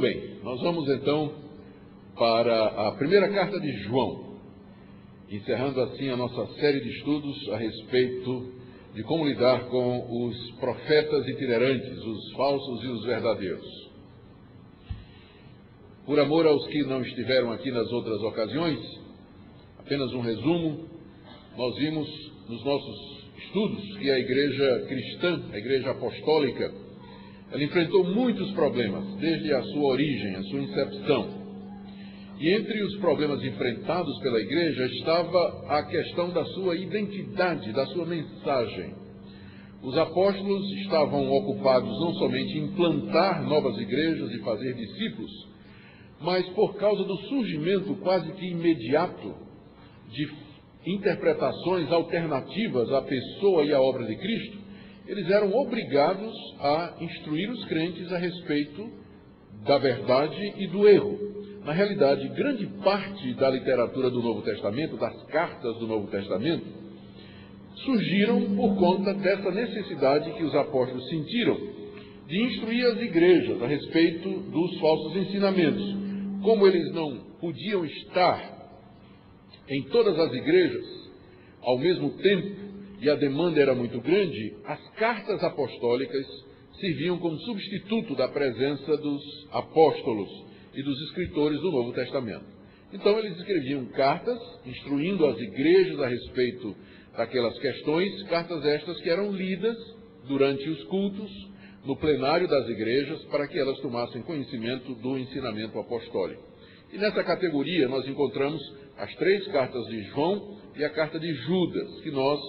bem, nós vamos então para a primeira carta de João, encerrando assim a nossa série de estudos a respeito de como lidar com os profetas itinerantes, os falsos e os verdadeiros. Por amor aos que não estiveram aqui nas outras ocasiões, apenas um resumo, nós vimos nos nossos estudos que a igreja cristã, a igreja apostólica, ela enfrentou muitos problemas, desde a sua origem, a sua incepção. E entre os problemas enfrentados pela igreja estava a questão da sua identidade, da sua mensagem. Os apóstolos estavam ocupados não somente em plantar novas igrejas e fazer discípulos, mas por causa do surgimento quase que imediato de interpretações alternativas à pessoa e à obra de Cristo, eles eram obrigados a instruir os crentes a respeito da verdade e do erro. Na realidade, grande parte da literatura do Novo Testamento, das cartas do Novo Testamento, surgiram por conta dessa necessidade que os apóstolos sentiram de instruir as igrejas a respeito dos falsos ensinamentos. Como eles não podiam estar em todas as igrejas ao mesmo tempo, e a demanda era muito grande, as cartas apostólicas serviam como substituto da presença dos apóstolos e dos escritores do Novo Testamento. Então eles escreviam cartas, instruindo as igrejas a respeito daquelas questões, cartas estas que eram lidas durante os cultos, no plenário das igrejas, para que elas tomassem conhecimento do ensinamento apostólico. E nessa categoria nós encontramos as 3 cartas de João e a carta de Judas, que nós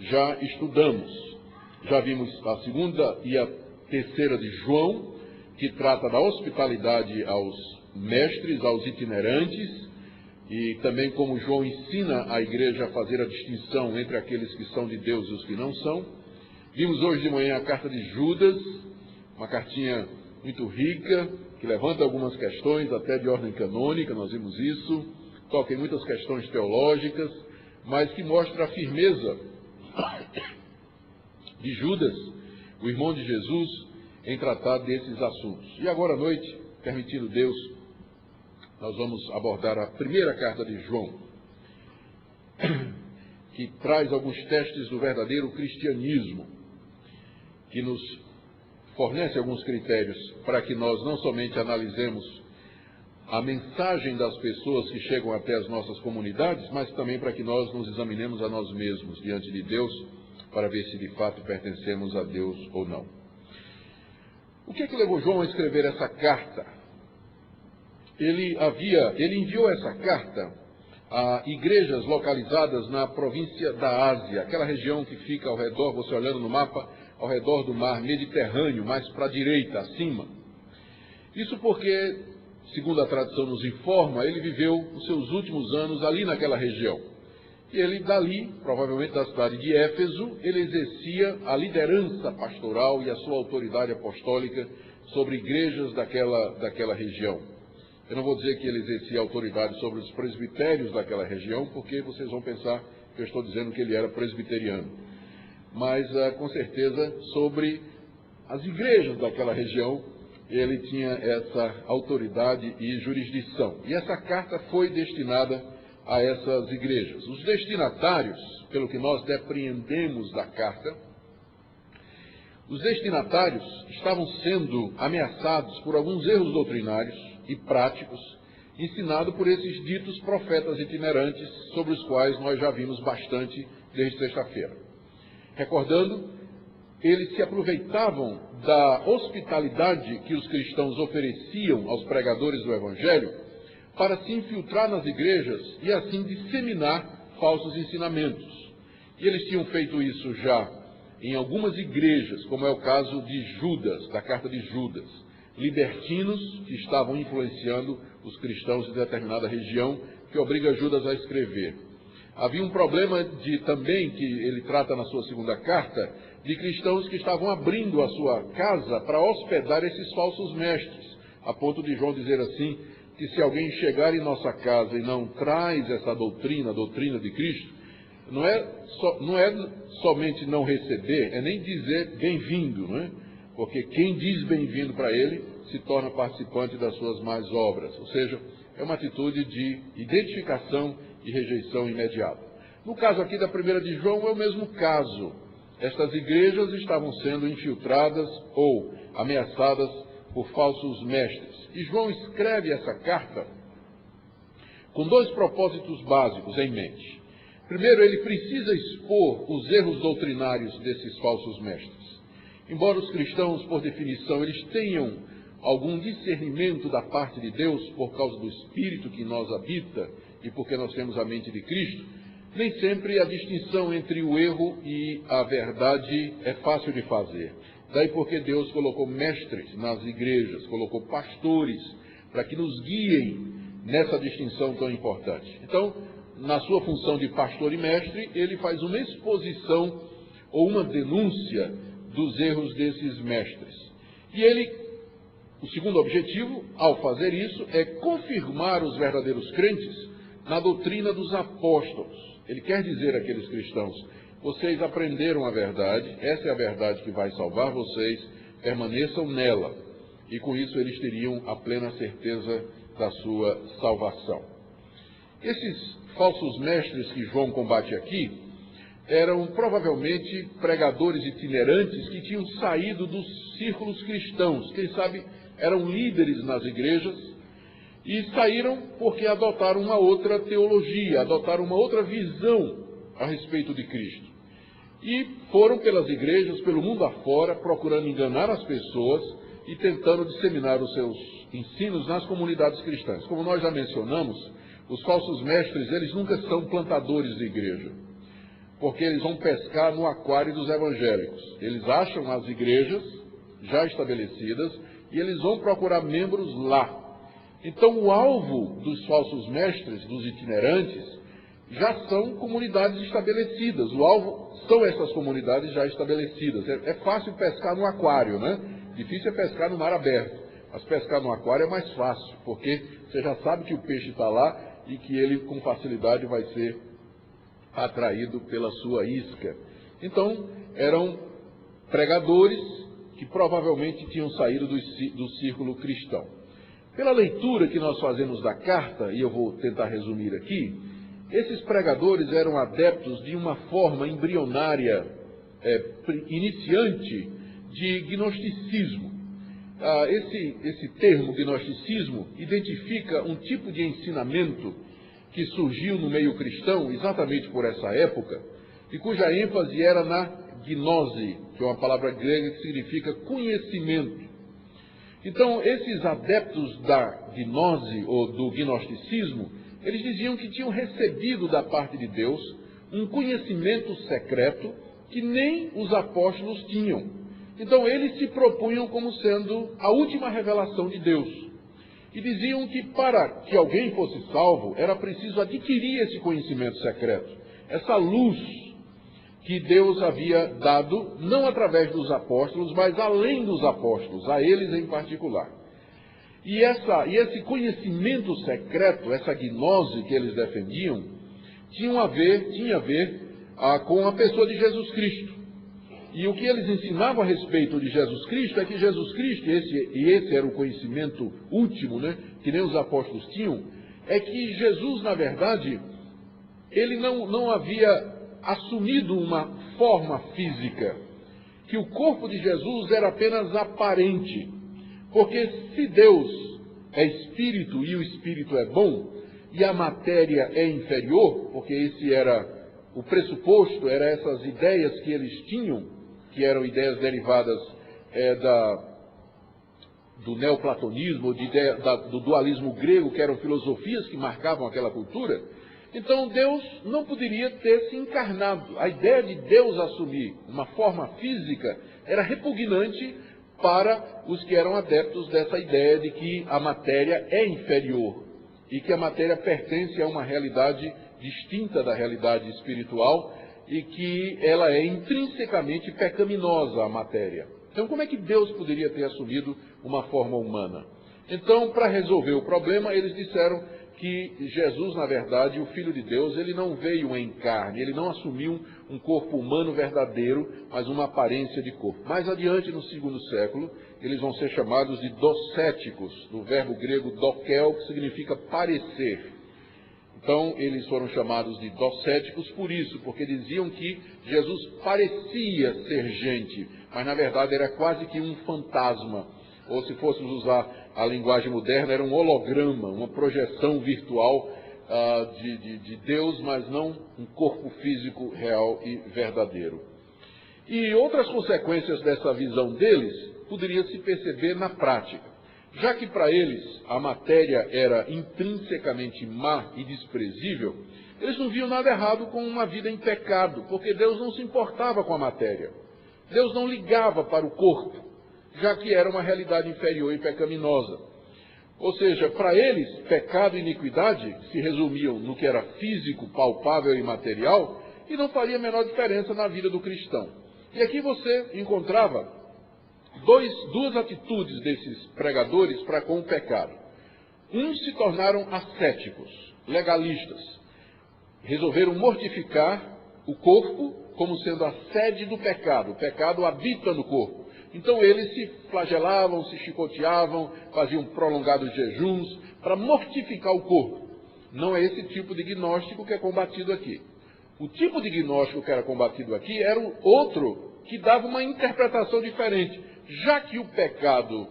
já estudamos. Já vimos a 2ª e a 3ª de João, que trata da hospitalidade aos mestres, aos itinerantes, e também como João ensina a igreja a fazer a distinção entre aqueles que são de Deus e os que não são. Vimos hoje de manhã a carta de Judas, uma cartinha muito rica, que levanta algumas questões, até de ordem canônica, nós vimos isso, toca em muitas questões teológicas, mas que mostra a firmeza de Judas, o irmão de Jesus, em tratar desses assuntos. E agora à noite, permitindo Deus, nós vamos abordar a primeira carta de João, que traz alguns testes do verdadeiro cristianismo, que nos fornece alguns critérios para que nós não somente analisemos a mensagem das pessoas que chegam até as nossas comunidades, mas também para que nós nos examinemos a nós mesmos diante de Deus, para ver se de fato pertencemos a Deus ou não. O que levou João a escrever essa carta? Ele enviou essa carta a igrejas localizadas na província da Ásia, aquela região que fica ao redor, você olhando no mapa, ao redor do mar Mediterrâneo, mais para a direita, acima. Isso porque, segundo a tradição nos informa, ele viveu os seus últimos anos ali naquela região. E ele dali, provavelmente da cidade de Éfeso, ele exercia a liderança pastoral e a sua autoridade apostólica sobre igrejas daquela região. Eu não vou dizer que ele exercia autoridade sobre os presbitérios daquela região, porque vocês vão pensar que eu estou dizendo que ele era presbiteriano. Mas, com certeza, sobre as igrejas daquela região, ele tinha essa autoridade e jurisdição. E essa carta foi destinada a essas igrejas. Os destinatários, pelo que nós depreendemos da carta, os destinatários estavam sendo ameaçados por alguns erros doutrinários e práticos, ensinados por esses ditos profetas itinerantes, sobre os quais nós já vimos bastante desde sexta-feira. Recordando, eles se aproveitavam da hospitalidade que os cristãos ofereciam aos pregadores do Evangelho para se infiltrar nas igrejas e assim disseminar falsos ensinamentos. E eles tinham feito isso já em algumas igrejas, como é o caso de Judas, da carta de Judas, libertinos que estavam influenciando os cristãos de determinada região, que obriga Judas a escrever. Havia um problema também, que ele trata na sua 2ª carta, de cristãos que estavam abrindo a sua casa para hospedar esses falsos mestres, a ponto de João dizer assim, que se alguém chegar em nossa casa e não traz essa doutrina, a doutrina de Cristo, não é somente não receber, é nem dizer bem-vindo, não é? Porque quem diz bem-vindo para ele se torna participante das suas más obras. Ou seja, é uma atitude de identificação e rejeição imediata. No caso aqui da primeira de João, é o mesmo caso. Estas igrejas estavam sendo infiltradas ou ameaçadas por falsos mestres. E João escreve essa carta com dois propósitos básicos em mente. Primeiro, ele precisa expor os erros doutrinários desses falsos mestres. Embora os cristãos, por definição, eles tenham algum discernimento da parte de Deus por causa do Espírito que em nós habita e porque nós temos a mente de Cristo, nem sempre a distinção entre o erro e a verdade é fácil de fazer. Daí porque Deus colocou mestres nas igrejas, colocou pastores para que nos guiem nessa distinção tão importante. Então, na sua função de pastor e mestre, ele faz uma exposição ou uma denúncia dos erros desses mestres. E o segundo objetivo, ao fazer isso, é confirmar os verdadeiros crentes na doutrina dos apóstolos. Ele quer dizer àqueles cristãos: vocês aprenderam a verdade, essa é a verdade que vai salvar vocês, permaneçam nela. E com isso eles teriam a plena certeza da sua salvação. Esses falsos mestres que João combate aqui eram provavelmente pregadores itinerantes que tinham saído dos círculos cristãos. Quem sabe eram líderes nas igrejas e saíram porque adotaram uma outra teologia, adotaram uma outra visão a respeito de Cristo. E foram pelas igrejas, pelo mundo afora, procurando enganar as pessoas e tentando disseminar os seus ensinos nas comunidades cristãs. Como nós já mencionamos, os falsos mestres, eles nunca são plantadores de igreja, porque eles vão pescar no aquário dos evangélicos. Eles acham as igrejas já estabelecidas e eles vão procurar membros lá. Então, o alvo dos falsos mestres, dos itinerantes, já são comunidades estabelecidas. O alvo são essas comunidades já estabelecidas. É fácil pescar no aquário, né? Difícil é pescar no mar aberto. Mas pescar no aquário é mais fácil, porque você já sabe que o peixe está lá e que ele com facilidade vai ser atraído pela sua isca. Então, eram pregadores que provavelmente tinham saído do círculo cristão. Pela leitura que nós fazemos da carta, e eu vou tentar resumir aqui, esses pregadores eram adeptos de uma forma embrionária, iniciante, de gnosticismo. Esse termo, gnosticismo, identifica um tipo de ensinamento que surgiu no meio cristão, exatamente por essa época, e cuja ênfase era na gnose, que é uma palavra grega que significa conhecimento. Então, esses adeptos da gnose, ou do gnosticismo, eles diziam que tinham recebido da parte de Deus um conhecimento secreto que nem os apóstolos tinham. Então, eles se propunham como sendo a última revelação de Deus. E diziam que para que alguém fosse salvo, era preciso adquirir esse conhecimento secreto, essa luz que Deus havia dado, não através dos apóstolos, mas além dos apóstolos, a eles em particular. E esse conhecimento secreto, essa gnose que eles defendiam, tinha a ver com a pessoa de Jesus Cristo. E o que eles ensinavam a respeito de Jesus Cristo é que Jesus Cristo, esse era o conhecimento último, né, que nem os apóstolos tinham, é que Jesus, na verdade, ele não havia assumido uma forma física, que o corpo de Jesus era apenas aparente. Porque se Deus é espírito e o espírito é bom, e a matéria é inferior, porque esse era o pressuposto, eram essas ideias que eles tinham, que eram ideias derivadas do neoplatonismo, do dualismo grego, que eram filosofias que marcavam aquela cultura. Então Deus não poderia ter se encarnado. A ideia de Deus assumir uma forma física era repugnante para os que eram adeptos dessa ideia de que a matéria é inferior e que a matéria pertence a uma realidade distinta da realidade espiritual e que ela é intrinsecamente pecaminosa, a matéria. Então, como é que Deus poderia ter assumido uma forma humana? Então, para resolver o problema, eles disseram que Jesus, na verdade, o Filho de Deus, ele não veio em carne, ele não assumiu um corpo humano verdadeiro, mas uma aparência de corpo. Mais adiante, no segundo século, eles vão ser chamados de docéticos, do verbo grego dokel, que significa parecer. Então, eles foram chamados de docéticos por isso, porque diziam que Jesus parecia ser gente, mas na verdade era quase que um fantasma. Ou se fôssemos usar a linguagem moderna, era um holograma, uma projeção virtual de Deus, mas não um corpo físico real e verdadeiro. E outras consequências dessa visão deles poderia se perceber na prática. Já que para eles a matéria era intrinsecamente má e desprezível, eles não viam nada errado com uma vida em pecado, porque Deus não se importava com a matéria. Deus não ligava para o corpo, já que era uma realidade inferior e pecaminosa. Ou seja, para eles, pecado e iniquidade se resumiam no que era físico, palpável e material, e não faria a menor diferença na vida do cristão. E aqui você encontrava duas atitudes desses pregadores para com o pecado. Uns se tornaram ascéticos, legalistas. Resolveram mortificar o corpo como sendo a sede do pecado. O pecado habita no corpo. Então eles se flagelavam, se chicoteavam, faziam prolongados jejuns para mortificar o corpo. Não é esse tipo de gnóstico que é combatido aqui. O tipo de gnóstico que era combatido aqui era o outro que dava uma interpretação diferente. Já que o pecado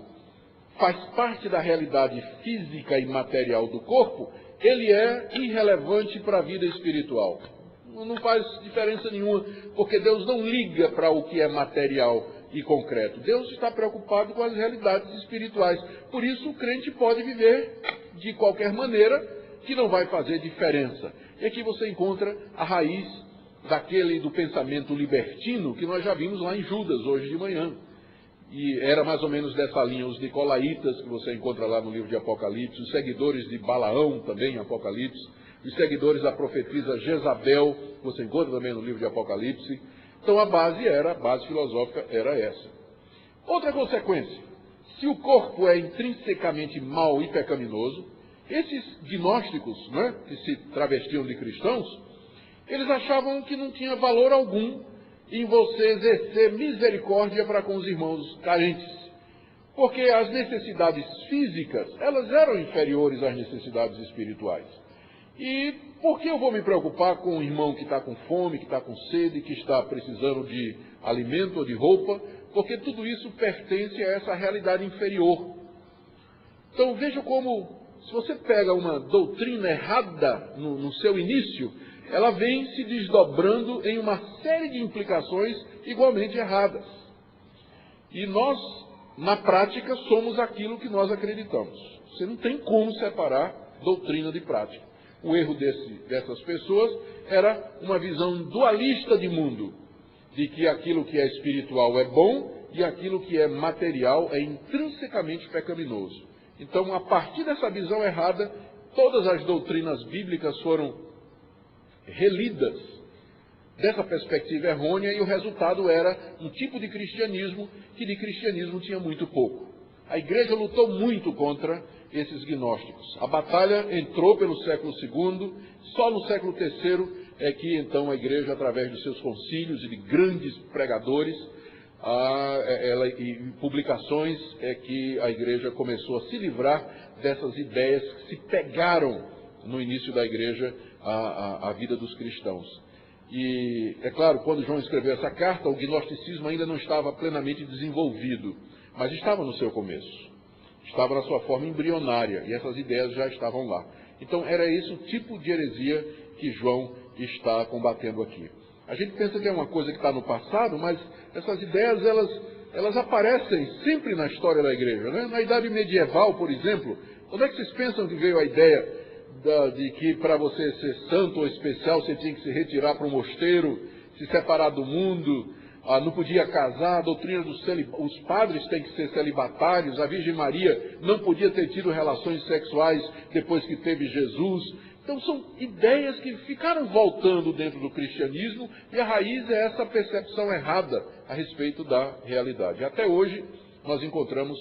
faz parte da realidade física e material do corpo, ele é irrelevante para a vida espiritual. Não faz diferença nenhuma, porque Deus não liga para o que é material e concreto. Deus está preocupado com as realidades espirituais. Por isso o crente pode viver de qualquer maneira, que não vai fazer diferença. E aqui você encontra a raiz do pensamento libertino que nós já vimos lá em Judas, hoje de manhã. E era mais ou menos dessa linha, os nicolaítas, que você encontra lá no livro de Apocalipse, os seguidores de Balaão, também em Apocalipse, os seguidores da profetisa Jezabel, que você encontra também no livro de Apocalipse. Então a base filosófica era essa. Outra consequência, se o corpo é intrinsecamente mau e pecaminoso, esses gnósticos, que se travestiam de cristãos, eles achavam que não tinha valor algum em você exercer misericórdia para com os irmãos carentes. Porque as necessidades físicas, elas eram inferiores às necessidades espirituais. E por que eu vou me preocupar com um irmão que está com fome, que está com sede, que está precisando de alimento ou de roupa? Porque tudo isso pertence a essa realidade inferior. Então veja como, se você pega uma doutrina errada no seu início, ela vem se desdobrando em uma série de implicações igualmente erradas. E nós, na prática, somos aquilo que nós acreditamos. Você não tem como separar doutrina de prática. O erro dessas pessoas era uma visão dualista de mundo, de que aquilo que é espiritual é bom e aquilo que é material é intrinsecamente pecaminoso. Então, a partir dessa visão errada, todas as doutrinas bíblicas foram relidas dessa perspectiva errônea, e o resultado era um tipo de cristianismo que de cristianismo tinha muito pouco. A igreja lutou muito contra esses gnósticos. A batalha entrou pelo século II, só no século III é que então a igreja, através dos seus concílios e de grandes pregadores e publicações, é que a igreja começou a se livrar dessas ideias que se pegaram no início da igreja a vida dos cristãos. E, é claro, quando João escreveu essa carta, o gnosticismo ainda não estava plenamente desenvolvido, mas estava no seu começo. Estava na sua forma embrionária, e essas ideias já estavam lá. Então, era esse o tipo de heresia que João está combatendo aqui. A gente pensa que é uma coisa que está no passado, mas essas ideias, elas aparecem sempre na história da igreja, Na Idade Medieval, por exemplo, onde é que vocês pensam que veio a ideia de que para você ser santo ou especial você tinha que se retirar para um mosteiro, se separar do mundo, não podia casar, a doutrina os padres têm que ser celibatários, a Virgem Maria não podia ter tido relações sexuais depois que teve Jesus. Então são ideias que ficaram voltando dentro do cristianismo, e a raiz é essa percepção errada a respeito da realidade. Até hoje nós encontramos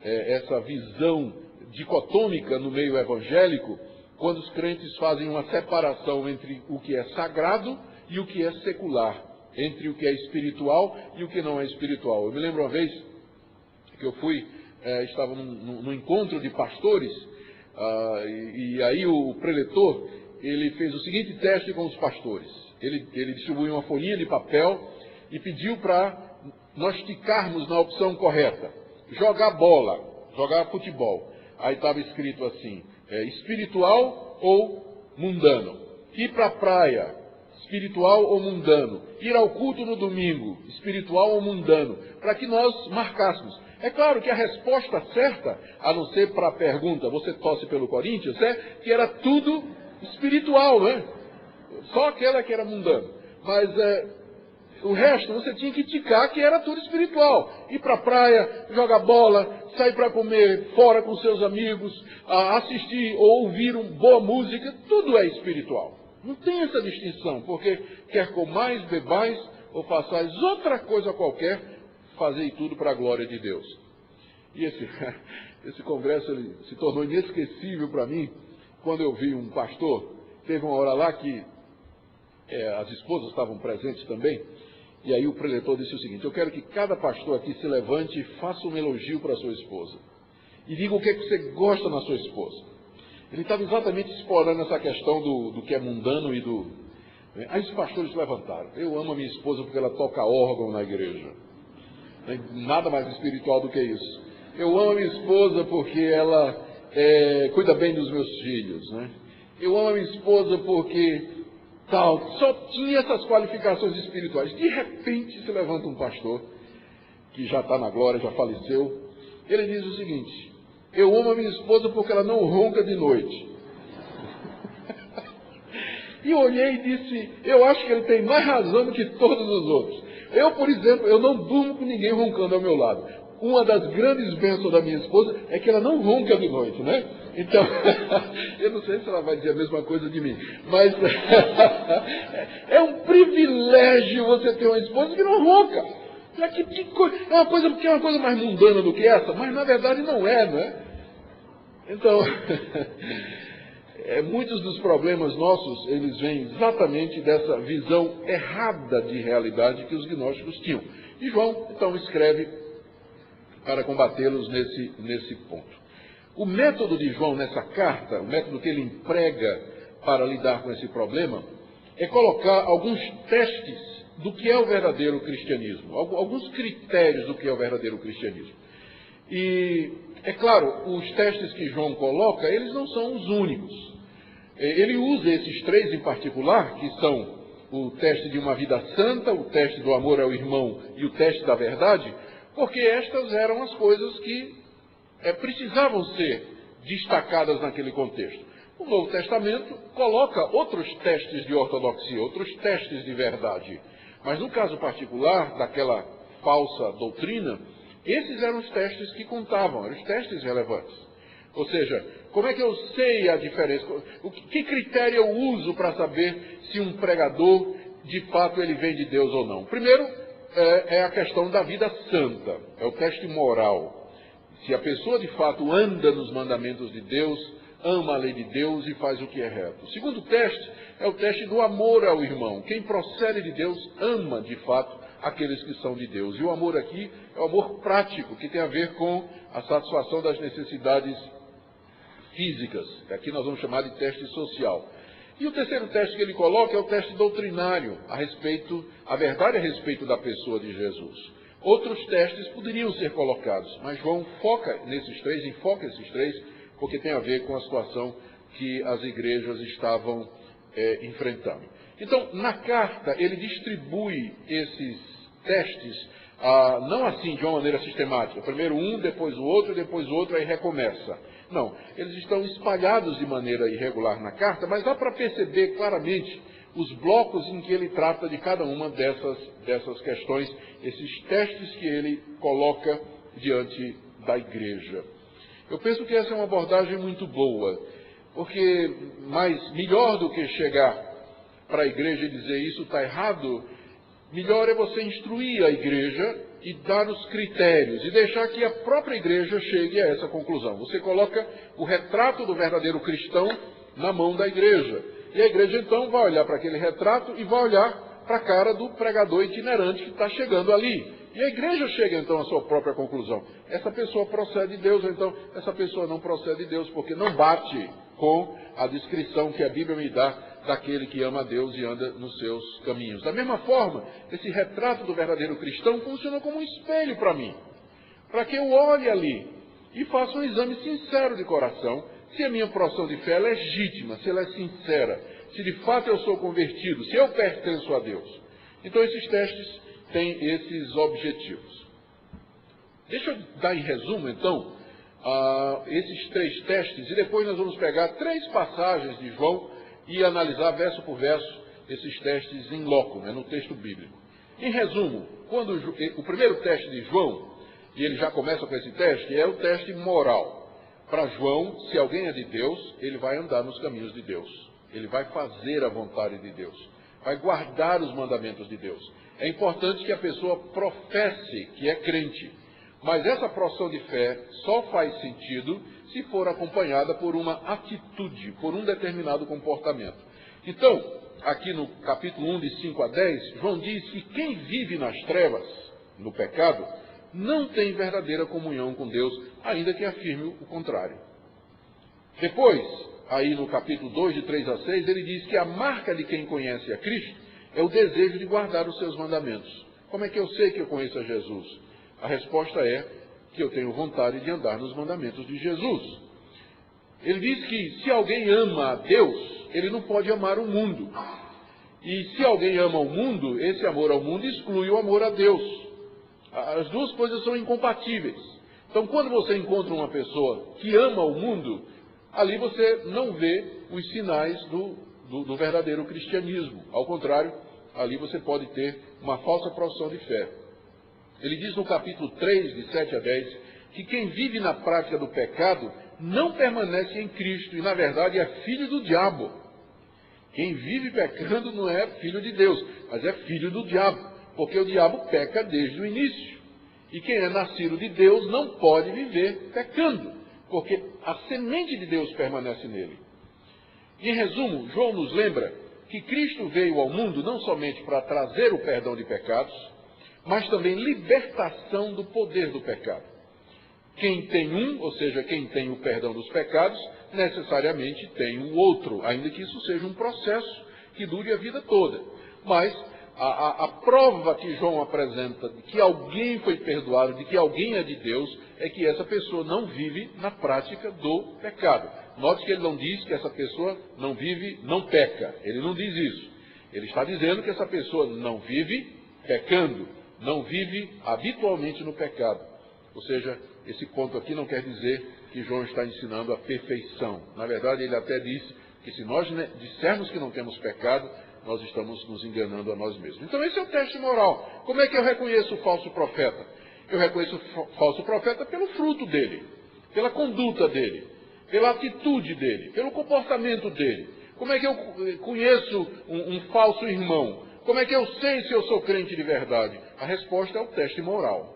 essa visão dicotômica no meio evangélico, quando os crentes fazem uma separação entre o que é sagrado e o que é secular, entre o que é espiritual e o que não é espiritual. Eu me lembro uma vez que eu estava num encontro de pastores, e aí o preletor, ele fez o seguinte teste com os pastores. Ele distribuiu uma folhinha de papel e pediu para nós ticarmos na opção correta. Jogar bola, jogar futebol. Aí estava escrito assim, espiritual ou mundano. Ir para a praia, espiritual ou mundano. Ir ao culto no domingo, espiritual ou mundano. Para que nós marcássemos. É claro que a resposta certa, a não ser para a pergunta, você torce pelo Corinthians, que era tudo espiritual, não é? Só aquela que era mundano. Mas o resto você tinha que ticar que era tudo espiritual. Ir para a praia, jogar bola, sair para comer fora com seus amigos, assistir ou ouvir uma boa música, tudo é espiritual. Não tem essa distinção, porque quer comais, bebais ou façais outra coisa qualquer, fazei tudo para a glória de Deus. E esse congresso ele se tornou inesquecível para mim, quando eu vi um pastor, teve uma hora lá que as esposas estavam presentes também, e aí o preletor disse o seguinte: eu quero que cada pastor aqui se levante e faça um elogio para a sua esposa. E diga o que é que você gosta na sua esposa. Ele estava exatamente explorando essa questão do que é mundano e do... Aí os pastores levantaram. Eu amo a minha esposa porque ela toca órgão na igreja. Nada mais espiritual do que isso. Eu amo a minha esposa porque ela cuida bem dos meus filhos, né? Eu amo a minha esposa porque tal. Só tinha essas qualificações espirituais. De repente se levanta um pastor, que já está na glória, já faleceu. Ele diz o seguinte: eu amo a minha esposa porque ela não ronca de noite. E eu olhei e disse, eu acho que ele tem mais razão do que todos os outros. Eu, por exemplo, eu não durmo com ninguém roncando ao meu lado. Uma das grandes bênçãos da minha esposa é que ela não ronca de noite, né? Então, eu não sei se ela vai dizer a mesma coisa de mim, mas é um privilégio você ter uma esposa que não ronca. É uma coisa mais mundana do que essa, mas na verdade não é? Então, muitos dos problemas nossos, eles vêm exatamente dessa visão errada de realidade que os gnósticos tinham. E João, então, escreve para combatê-los nesse ponto. O método de João nessa carta, o método que ele emprega para lidar com esse problema, é colocar alguns testes do que é o verdadeiro cristianismo, alguns critérios do que é o verdadeiro cristianismo. E, é claro, os testes que João coloca, eles não são os únicos. Ele usa esses três em particular, que são o teste de uma vida santa, o teste do amor ao irmão e o teste da verdade, porque estas eram as coisas que precisavam ser destacadas naquele contexto. O Novo Testamento coloca outros testes de ortodoxia, outros testes de verdade. Mas no caso particular daquela falsa doutrina, esses eram os testes que contavam, eram os testes relevantes. Ou seja, como é que eu sei a diferença? Que critério eu uso para saber se um pregador, de fato, ele vem de Deus ou não? Primeiro, é a questão da vida santa, é o teste moral. Se a pessoa, de fato, anda nos mandamentos de Deus, ama a lei de Deus e faz o que é reto. O segundo teste é o teste do amor ao irmão. Quem procede de Deus ama, de fato, aqueles que são de Deus. E o amor aqui é o amor prático, que tem a ver com a satisfação das necessidades físicas. Aqui nós vamos chamar de teste social. E o terceiro teste que ele coloca é o teste doutrinário, a verdade a respeito da pessoa de Jesus. Outros testes poderiam ser colocados, mas João enfoca esses três, porque tem a ver com a situação que as igrejas estavam enfrentando. Então, na carta, ele distribui esses testes, não assim, de uma maneira sistemática. Primeiro um, depois o outro, aí recomeça. Não, eles estão espalhados de maneira irregular na carta, mas dá para perceber claramente os blocos em que ele trata de cada uma dessas questões, esses testes que ele coloca diante da igreja. Eu penso que essa é uma abordagem muito boa, porque melhor do que chegar para a igreja e dizer isso está errado, melhor é você instruir a igreja e dar os critérios e deixar que a própria igreja chegue a essa conclusão. Você coloca o retrato do verdadeiro cristão na mão da igreja. E a igreja então vai olhar para aquele retrato e vai olhar para a cara do pregador itinerante que está chegando ali. E a igreja chega então à sua própria conclusão. Essa pessoa procede de Deus, ou então essa pessoa não procede de Deus, porque não bate com a descrição que a Bíblia me dá daquele que ama a Deus e anda nos seus caminhos. Da mesma forma, esse retrato do verdadeiro cristão funciona como um espelho para mim, para que eu olhe ali e faça um exame sincero de coração, se a minha profissão de fé é legítima, se ela é sincera, se de fato eu sou convertido, se eu pertenço a Deus. Então esses testes têm esses objetivos. Deixa eu dar em resumo, então, esses 3 testes, e depois nós vamos pegar 3 passagens de João e analisar verso por verso esses testes em loco, no texto bíblico. Em resumo, quando o primeiro teste de João, e ele já começa com esse teste, é o teste moral. Para João, se alguém é de Deus, ele vai andar nos caminhos de Deus. Ele vai fazer a vontade de Deus. Vai guardar os mandamentos de Deus. É importante que a pessoa professe que é crente. Mas essa profissão de fé só faz sentido se for acompanhada por uma atitude, por um determinado comportamento. Então, aqui no capítulo 1, de 5 a 10, João diz que quem vive nas trevas, no pecado, não tem verdadeira comunhão com Deus, ainda que afirme o contrário. Depois, aí no capítulo 2, de 3 a 6, ele diz que a marca de quem conhece a Cristo é o desejo de guardar os seus mandamentos. Como é que eu sei que eu conheço a Jesus? A resposta é que eu tenho vontade de andar nos mandamentos de Jesus. Ele diz que se alguém ama a Deus, ele não pode amar o mundo. E se alguém ama o mundo, esse amor ao mundo exclui o amor a Deus. As duas coisas são incompatíveis. Então, quando você encontra uma pessoa que ama o mundo, ali você não vê os sinais do verdadeiro cristianismo. Ao contrário, ali você pode ter uma falsa profissão de fé. Ele diz no capítulo 3, de 7 a 10, que quem vive na prática do pecado não permanece em Cristo e, na verdade, é filho do diabo. Quem vive pecando não é filho de Deus, mas é filho do diabo, porque o diabo peca desde o início. E quem é nascido de Deus não pode viver pecando, porque a semente de Deus permanece nele. Em resumo, João nos lembra que Cristo veio ao mundo não somente para trazer o perdão de pecados, mas também libertação do poder do pecado. Quem tem um, ou seja, quem tem o perdão dos pecados, necessariamente tem o outro, ainda que isso seja um processo que dure a vida toda. Mas a prova que João apresenta de que alguém foi perdoado, de que alguém é de Deus, é que essa pessoa não vive na prática do pecado. Note que ele não diz que essa pessoa não vive, não peca. Ele não diz isso. Ele está dizendo que essa pessoa não vive pecando, não vive habitualmente no pecado. Ou seja, esse ponto aqui não quer dizer que João está ensinando a perfeição. Na verdade, ele até diz que se nós dissermos que não temos pecado, nós estamos nos enganando a nós mesmos. Então esse é o teste moral. Como é que eu reconheço o falso profeta? Eu reconheço o falso profeta pelo fruto dele, pela conduta dele, pela atitude dele, pelo comportamento dele. Como é que eu conheço um falso irmão? Como é que eu sei se eu sou crente de verdade? A resposta é o teste moral.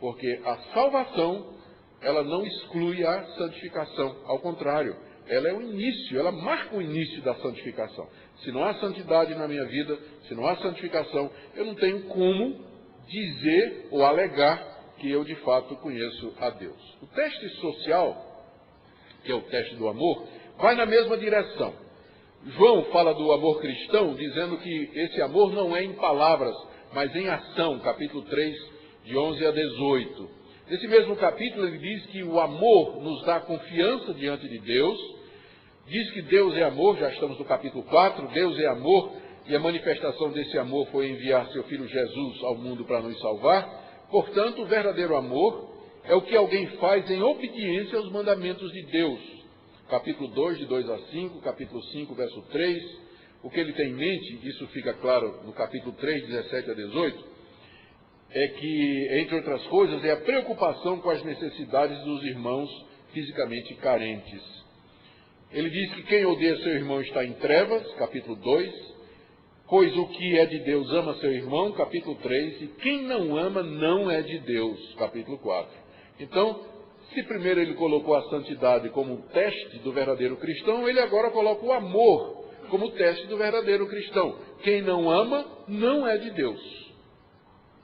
Porque a salvação, ela não exclui a santificação. Ao contrário, ela é o início, ela marca o início da santificação. Se não há santidade na minha vida, se não há santificação, eu não tenho como dizer ou alegar que eu de fato conheço a Deus. O teste social, que é o teste do amor, vai na mesma direção. João fala do amor cristão, dizendo que esse amor não é em palavras, mas em ação, capítulo 3, de 11 a 18. Nesse mesmo capítulo ele diz que o amor nos dá confiança diante de Deus, diz que Deus é amor, já estamos no capítulo 4, Deus é amor, e a manifestação desse amor foi enviar seu Filho Jesus ao mundo para nos salvar. Portanto, o verdadeiro amor é o que alguém faz em obediência aos mandamentos de Deus. Capítulo 2, de 2 a 5, capítulo 5, verso 3, o que ele tem em mente, isso fica claro no capítulo 3, 17 a 18, é que, entre outras coisas, é a preocupação com as necessidades dos irmãos fisicamente carentes. Ele diz que quem odeia seu irmão está em trevas, capítulo 2, pois o que é de Deus ama seu irmão, capítulo 3, e quem não ama não é de Deus, capítulo 4. Então, Se primeiro ele colocou a santidade como um teste do verdadeiro cristão, ele agora coloca o amor como teste do verdadeiro cristão. Quem não ama, não é de Deus.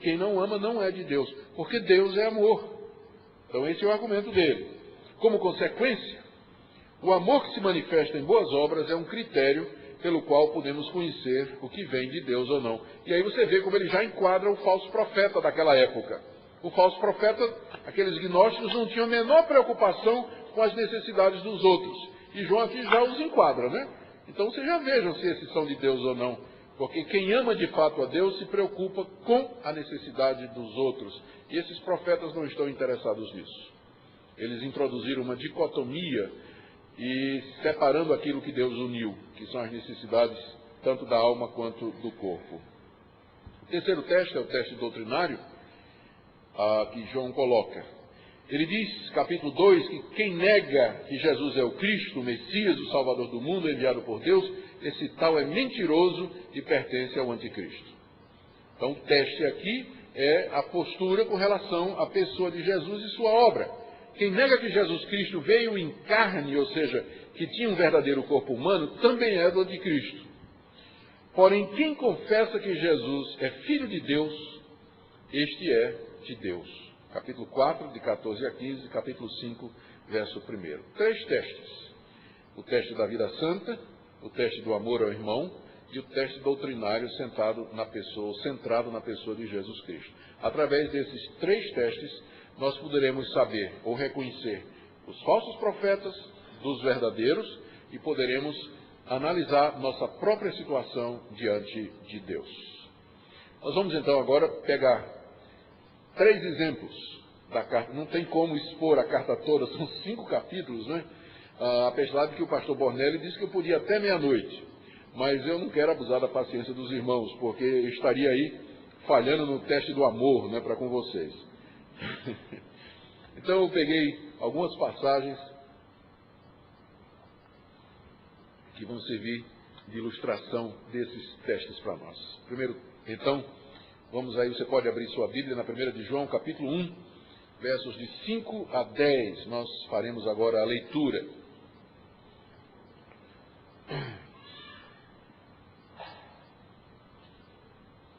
Quem não ama, não é de Deus, porque Deus é amor. Então esse é o argumento dele. Como consequência, o amor que se manifesta em boas obras é um critério pelo qual podemos conhecer o que vem de Deus ou não. E aí você vê como ele já enquadra o falso profeta daquela época. O falso profeta, aqueles gnósticos, não tinham a menor preocupação com as necessidades dos outros. E João aqui já os enquadra, né? Então vocês já vejam se esses são de Deus ou não. Porque quem ama de fato a Deus se preocupa com a necessidade dos outros. E esses profetas não estão interessados nisso. Eles introduziram uma dicotomia e separando aquilo que Deus uniu, que são as necessidades tanto da alma quanto do corpo. O terceiro teste é o teste doutrinário, que João coloca. Ele diz, capítulo 2, que quem nega que Jesus é o Cristo, o Messias, o Salvador do mundo, enviado por Deus, esse tal é mentiroso e pertence ao anticristo. Então o teste aqui é a postura com relação à pessoa de Jesus e sua obra. Quem nega que Jesus Cristo veio em carne, ou seja, que tinha um verdadeiro corpo humano, também é do anticristo. Porém, quem confessa que Jesus é Filho de Deus, este é de Deus. Capítulo 4, de 14 a 15, capítulo 5, verso 1. 3 testes. O teste da vida santa, o teste do amor ao irmão e o teste doutrinário centrado na pessoa de Jesus Cristo. Através desses 3 testes, nós poderemos saber ou reconhecer os falsos profetas dos verdadeiros e poderemos analisar nossa própria situação diante de Deus. Nós vamos então agora pegar 3 exemplos da carta. Não tem como expor a carta toda, são 5 capítulos, né? Apesar de que o pastor Bornelli disse que eu podia até meia-noite, mas eu não quero abusar da paciência dos irmãos, porque eu estaria aí falhando no teste do amor, né, para com vocês. Então eu peguei algumas passagens que vão servir de ilustração desses testes para nós. Primeiro, então, vamos aí, você pode abrir sua Bíblia na 1 de João, capítulo 1, versos de 5 a 10. Nós faremos agora a leitura.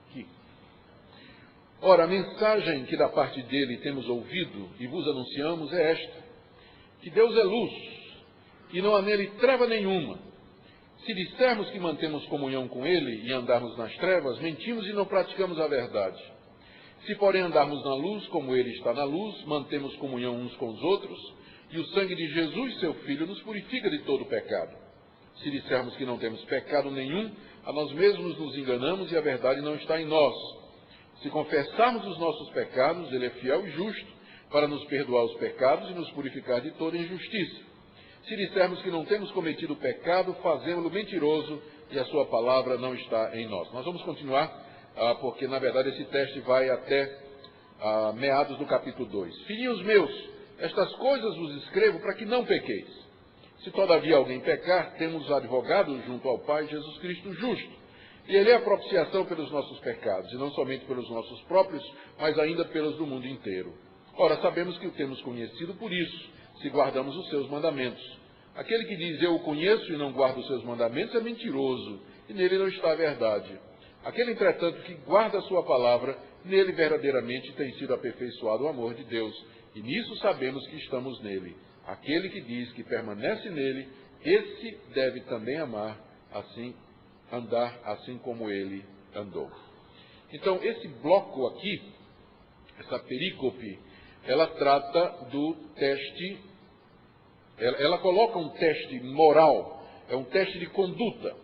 Aqui. Ora, a mensagem que da parte dele temos ouvido e vos anunciamos é esta, que Deus é luz, e não há nele treva nenhuma. Se dissermos que mantemos comunhão com ele e andarmos nas trevas, mentimos e não praticamos a verdade. Se, porém, andarmos na luz, como ele está na luz, mantemos comunhão uns com os outros, e o sangue de Jesus, seu Filho, nos purifica de todo pecado. Se dissermos que não temos pecado nenhum, a nós mesmos nos enganamos e a verdade não está em nós. Se confessarmos os nossos pecados, ele é fiel e justo para nos perdoar os pecados e nos purificar de toda injustiça. Se dissermos que não temos cometido pecado, fazemos-lo mentiroso e a sua palavra não está em nós. Nós vamos continuar, porque na verdade esse teste vai até meados do capítulo 2. Filhinhos meus, estas coisas vos escrevo para que não pequeis. Se todavia alguém pecar, temos advogado junto ao Pai, Jesus Cristo justo. E ele é a propiciação pelos nossos pecados, e não somente pelos nossos próprios, mas ainda pelos do mundo inteiro. Ora, sabemos que o temos conhecido por isso, se guardamos os seus mandamentos. Aquele que diz, eu o conheço e não guarda os seus mandamentos, é mentiroso, e nele não está a verdade. Aquele, entretanto, que guarda a sua palavra, nele verdadeiramente tem sido aperfeiçoado o amor de Deus, e nisso sabemos que estamos nele. Aquele que diz que permanece nele, esse deve também andar assim como ele andou. Então, esse bloco aqui, essa perícope, ela trata do teste, ela coloca um teste moral, é um teste de conduta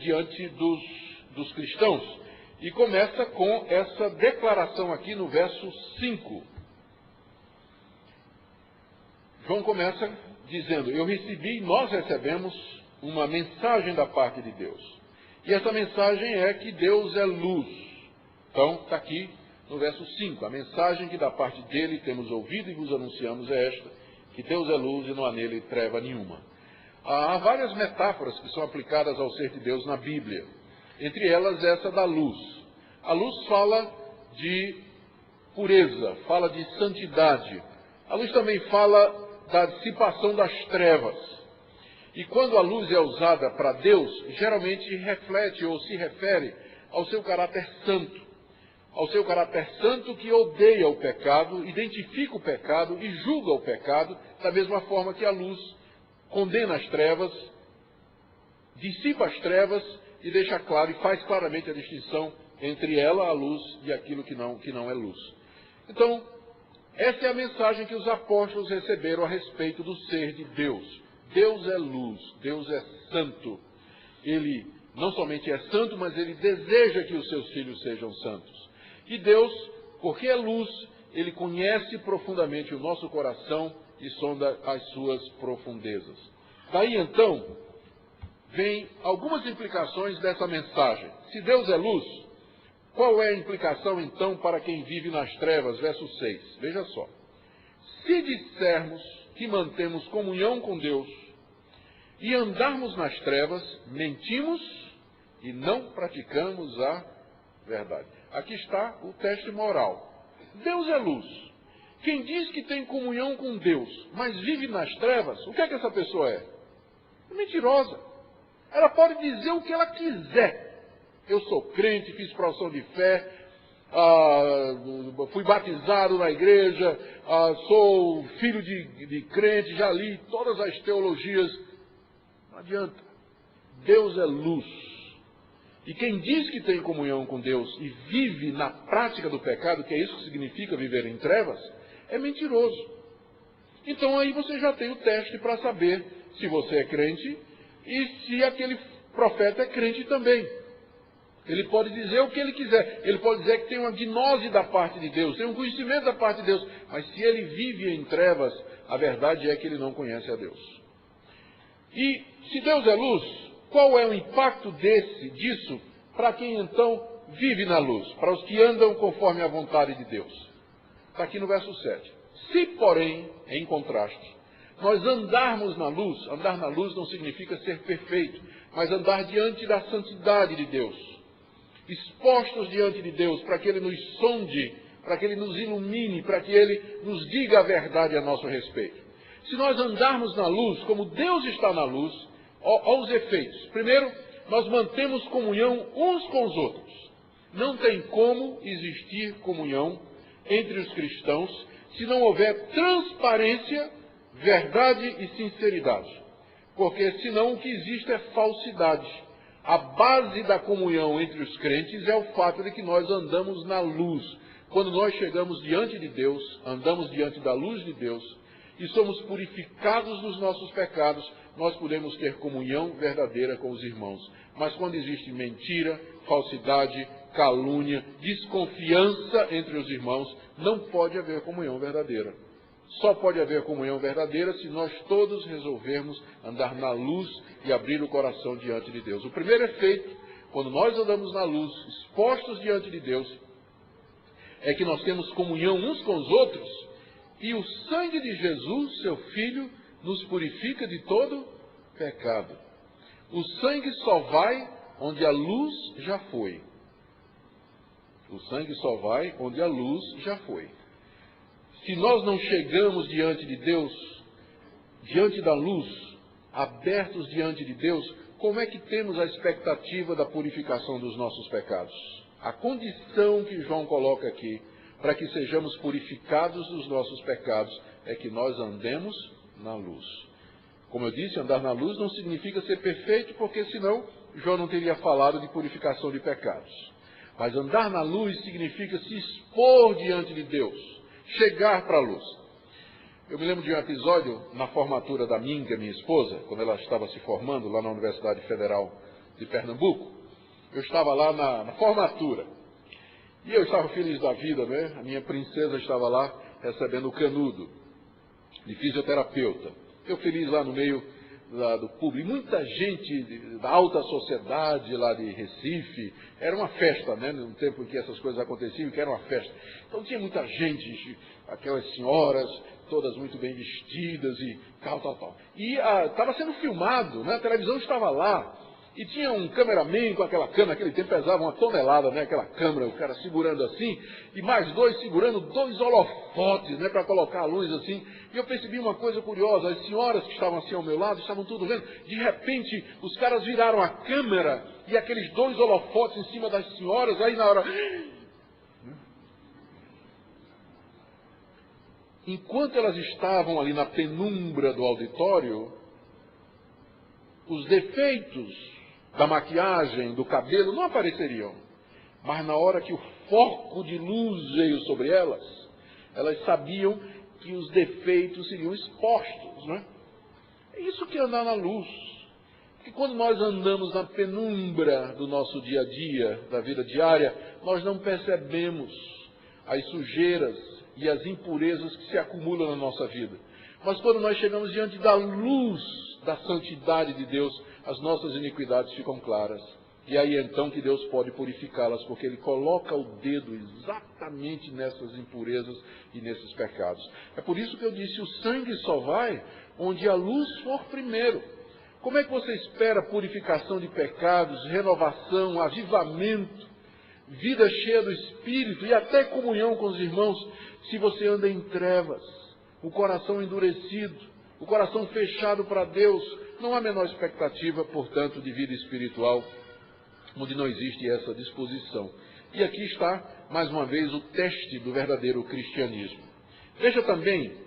diante dos cristãos. E começa com essa declaração aqui no verso 5. João começa dizendo, nós recebemos uma mensagem da parte de Deus. E essa mensagem é que Deus é luz. Então, está aqui no verso 5. A mensagem que da parte dele temos ouvido e vos anunciamos é esta, que Deus é luz e não há nele treva nenhuma. Há várias metáforas que são aplicadas ao ser de Deus na Bíblia. Entre elas, essa da luz. A luz fala de pureza, fala de santidade. A luz também fala da dissipação das trevas. E quando a luz é usada para Deus, geralmente reflete ou se refere ao seu caráter santo. Ao seu caráter santo que odeia o pecado, identifica o pecado e julga o pecado, da mesma forma que a luz condena as trevas, dissipa as trevas e deixa claro e faz claramente a distinção entre ela, a luz, e aquilo que não é luz. Então, essa é a mensagem que os apóstolos receberam a respeito do ser de Deus. Deus é luz, Deus é santo. Ele não somente é santo, mas ele deseja que os seus filhos sejam santos. E Deus, porque é luz, ele conhece profundamente o nosso coração e sonda as suas profundezas. Daí então, vem algumas implicações dessa mensagem. Se Deus é luz, qual é a implicação então para quem vive nas trevas? Verso 6, veja só. Se dissermos que mantemos comunhão com Deus e andarmos nas trevas, mentimos e não praticamos a verdade. Aqui está o teste moral. Deus é luz. Quem diz que tem comunhão com Deus, mas vive nas trevas, o que é que essa pessoa é? É mentirosa. Ela pode dizer o que ela quiser. Eu sou crente, fiz profissão de fé, fui batizado na igreja, sou filho de crente, já li todas as teologias. Não adianta. Deus é luz. E quem diz que tem comunhão com Deus e vive na prática do pecado, que é isso que significa viver em trevas, é mentiroso. Então aí você já tem o teste para saber se você é crente e se aquele profeta é crente também. Ele pode dizer o que ele quiser. Ele pode dizer que tem uma gnose da parte de Deus, tem um conhecimento da parte de Deus. Mas se ele vive em trevas, a verdade é que ele não conhece a Deus. E se Deus é luz, qual é o impacto disso para quem então vive na luz? Para os que andam conforme a vontade de Deus. Está aqui no verso 7. Se, porém, em contraste, nós andarmos na luz, andar na luz não significa ser perfeito, mas andar diante da santidade de Deus. Expostos diante de Deus, para que Ele nos sonde, para que Ele nos ilumine, para que Ele nos diga a verdade a nosso respeito. Se nós andarmos na luz, como Deus está na luz, aos efeitos. Primeiro, nós mantemos comunhão uns com os outros. Não tem como existir comunhão entre os cristãos se não houver transparência, verdade e sinceridade. Porque senão o que existe é falsidade. A base da comunhão entre os crentes é o fato de que nós andamos na luz. Quando nós chegamos diante de Deus, andamos diante da luz de Deus e somos purificados dos nossos pecados, nós podemos ter comunhão verdadeira com os irmãos. Mas quando existe mentira, falsidade, calúnia, desconfiança entre os irmãos, não pode haver comunhão verdadeira. Só pode haver comunhão verdadeira se nós todos resolvermos andar na luz e abrir o coração diante de Deus. O primeiro efeito, quando nós andamos na luz, expostos diante de Deus, é que nós temos comunhão uns com os outros e o sangue de Jesus, seu Filho, nos purifica de todo pecado. O sangue só vai onde a luz já foi. O sangue só vai onde a luz já foi. Se nós não chegamos diante de Deus, diante da luz, abertos diante de Deus, como é que temos a expectativa da purificação dos nossos pecados? A condição que João coloca aqui, para que sejamos purificados dos nossos pecados, é que nós andemos na luz. Como eu disse, andar na luz não significa ser perfeito, porque senão João não teria falado de purificação de pecados. Mas andar na luz significa se expor diante de Deus, chegar para a luz. Eu me lembro de um episódio na formatura da Minga, minha esposa, quando ela estava se formando lá na Universidade Federal de Pernambuco. Eu estava lá na formatura. E eu estava feliz da vida, né? A minha princesa estava lá recebendo o canudo de fisioterapeuta. Eu feliz lá no meio do público. E muita gente da alta sociedade lá de Recife. Era uma festa, né? No tempo em que essas coisas aconteciam, que era uma festa. Então tinha muita gente, aquelas senhoras, todas muito bem vestidas e tal. E estava sendo filmado, né? A televisão estava lá. E tinha um cameraman com aquela câmera, naquele tempo pesava 1 tonelada, né? Aquela câmera, o cara segurando assim, e mais dois segurando 2 holofotes, né? Para colocar a luz assim. E eu percebi uma coisa curiosa, as senhoras que estavam assim ao meu lado, estavam tudo vendo. De repente, os caras viraram a câmera e aqueles 2 holofotes em cima das senhoras, aí na hora... Enquanto elas estavam ali na penumbra do auditório, os defeitos da maquiagem, do cabelo, não apareceriam. Mas na hora que o foco de luz veio sobre elas, elas sabiam que os defeitos seriam expostos, né? É isso que é andar na luz. Porque quando nós andamos na penumbra do nosso dia a dia, da vida diária, nós não percebemos as sujeiras e as impurezas que se acumulam na nossa vida. Mas quando nós chegamos diante da luz da santidade de Deus, as nossas iniquidades ficam claras. E aí então que Deus pode purificá-las, porque Ele coloca o dedo exatamente nessas impurezas e nesses pecados. É por isso que eu disse, o sangue só vai onde a luz for primeiro. Como é que você espera purificação de pecados, renovação, avivamento, vida cheia do Espírito e até comunhão com os irmãos, se você anda em trevas, o coração endurecido, o coração fechado para Deus? Não há a menor expectativa, portanto, de vida espiritual, onde não existe essa disposição. E aqui está, mais uma vez, o teste do verdadeiro cristianismo. Veja também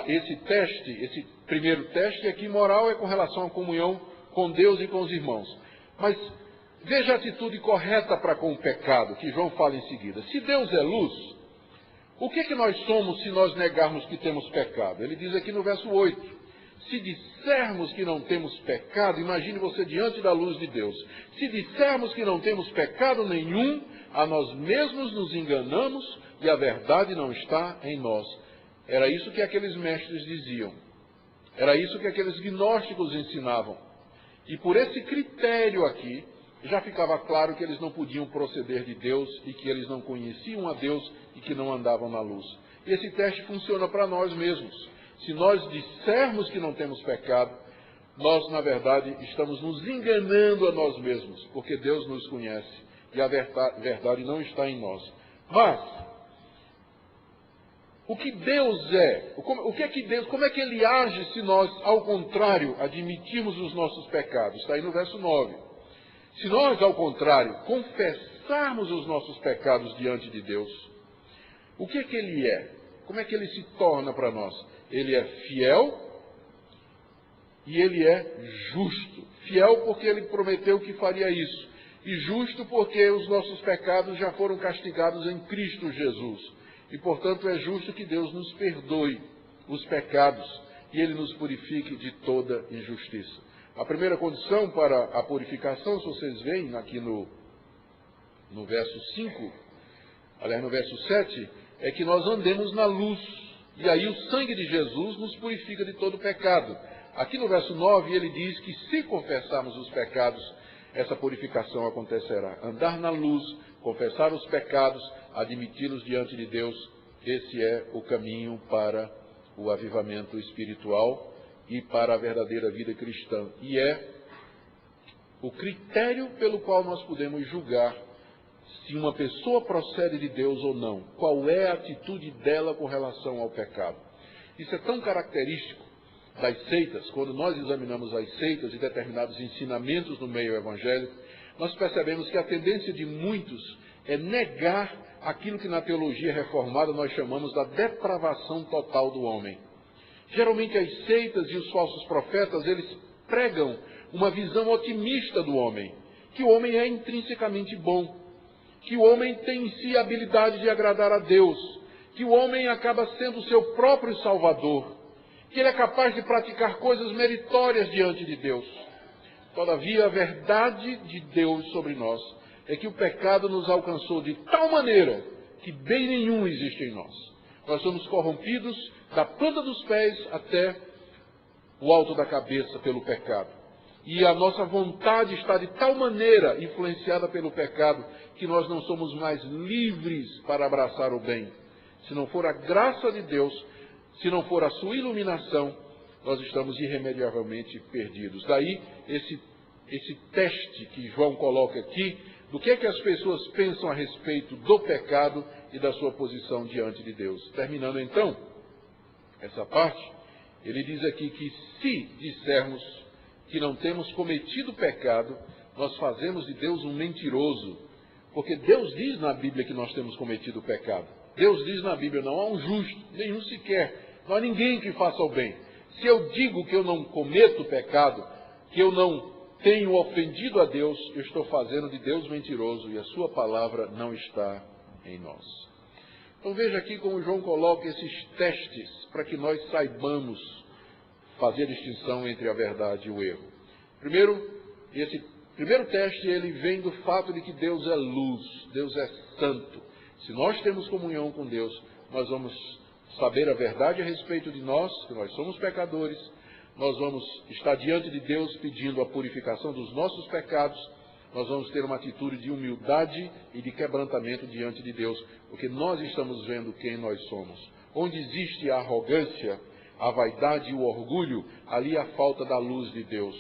esse primeiro teste aqui moral é com relação à comunhão com Deus e com os irmãos. Mas veja a atitude correta para com o pecado, que João fala em seguida. Se Deus é luz, o que nós somos se nós negarmos que temos pecado? Ele diz aqui no verso 8. Se dissermos que não temos pecado, imagine você diante da luz de Deus. Se dissermos que não temos pecado nenhum, a nós mesmos nos enganamos e a verdade não está em nós. Era isso que aqueles mestres diziam. Era isso que aqueles gnósticos ensinavam. E por esse critério aqui, já ficava claro que eles não podiam proceder de Deus e que eles não conheciam a Deus e que não andavam na luz. E esse teste funciona para nós mesmos. Se nós dissermos que não temos pecado, nós, na verdade, estamos nos enganando a nós mesmos, porque Deus nos conhece e a verdade não está em nós. Mas, o que Deus é? O que é que Deus, como é que Ele age se nós, ao contrário, admitirmos os nossos pecados? Está aí no verso 9. Se nós, ao contrário, confessarmos os nossos pecados diante de Deus, o que é que Ele é? Como é que Ele se torna para nós? Ele é fiel e Ele é justo. Fiel porque Ele prometeu que faria isso. E justo porque os nossos pecados já foram castigados em Cristo Jesus. E, portanto, é justo que Deus nos perdoe os pecados e Ele nos purifique de toda injustiça. A primeira condição para a purificação, se vocês veem aqui no verso 5, aliás, no verso 7, é que nós andemos na luz. E aí o sangue de Jesus nos purifica de todo pecado. Aqui no verso 9 ele diz que se confessarmos os pecados, essa purificação acontecerá. Andar na luz, confessar os pecados, admiti-los diante de Deus, esse é o caminho para o avivamento espiritual e para a verdadeira vida cristã. E é o critério pelo qual nós podemos julgar se uma pessoa procede de Deus ou não. Qual é a atitude dela com relação ao pecado. Isso é tão característico das seitas. Quando nós examinamos as seitas e determinados ensinamentos no meio evangélico, nós percebemos que a tendência de muitos é negar aquilo que na teologia reformada nós chamamos da depravação total do homem. Geralmente as seitas e os falsos profetas, eles pregam uma visão otimista do homem, que o homem é intrinsecamente bom, que o homem tem em si a habilidade de agradar a Deus, que o homem acaba sendo o seu próprio salvador, que ele é capaz de praticar coisas meritórias diante de Deus. Todavia, a verdade de Deus sobre nós é que o pecado nos alcançou de tal maneira que bem nenhum existe em nós. Nós somos corrompidos da planta dos pés até o alto da cabeça pelo pecado. E a nossa vontade está de tal maneira influenciada pelo pecado que nós não somos mais livres para abraçar o bem. Se não for a graça de Deus, se não for a sua iluminação, nós estamos irremediavelmente perdidos. Daí esse esse teste que João coloca aqui, do que é que as pessoas pensam a respeito do pecado e da sua posição diante de Deus. Terminando então essa parte, ele diz aqui que se dissermos que não temos cometido pecado, nós fazemos de Deus um mentiroso, porque Deus diz na Bíblia que nós temos cometido pecado. Deus diz na Bíblia, não há um justo, nenhum sequer, não há ninguém que faça o bem. Se eu digo que eu não cometo pecado, que eu não tenho ofendido a Deus, eu estou fazendo de Deus mentiroso e a sua palavra não está em nós. Então veja aqui como João coloca esses testes para que nós saibamos fazer a distinção entre a verdade e o erro. Esse primeiro teste, ele vem do fato de que Deus é luz, Deus é santo. Se nós temos comunhão com Deus, nós vamos saber a verdade a respeito de nós, que nós somos pecadores, nós vamos estar diante de Deus pedindo a purificação dos nossos pecados, nós vamos ter uma atitude de humildade e de quebrantamento diante de Deus, porque nós estamos vendo quem nós somos. Onde existe a arrogância, a vaidade e o orgulho, ali há falta da luz de Deus.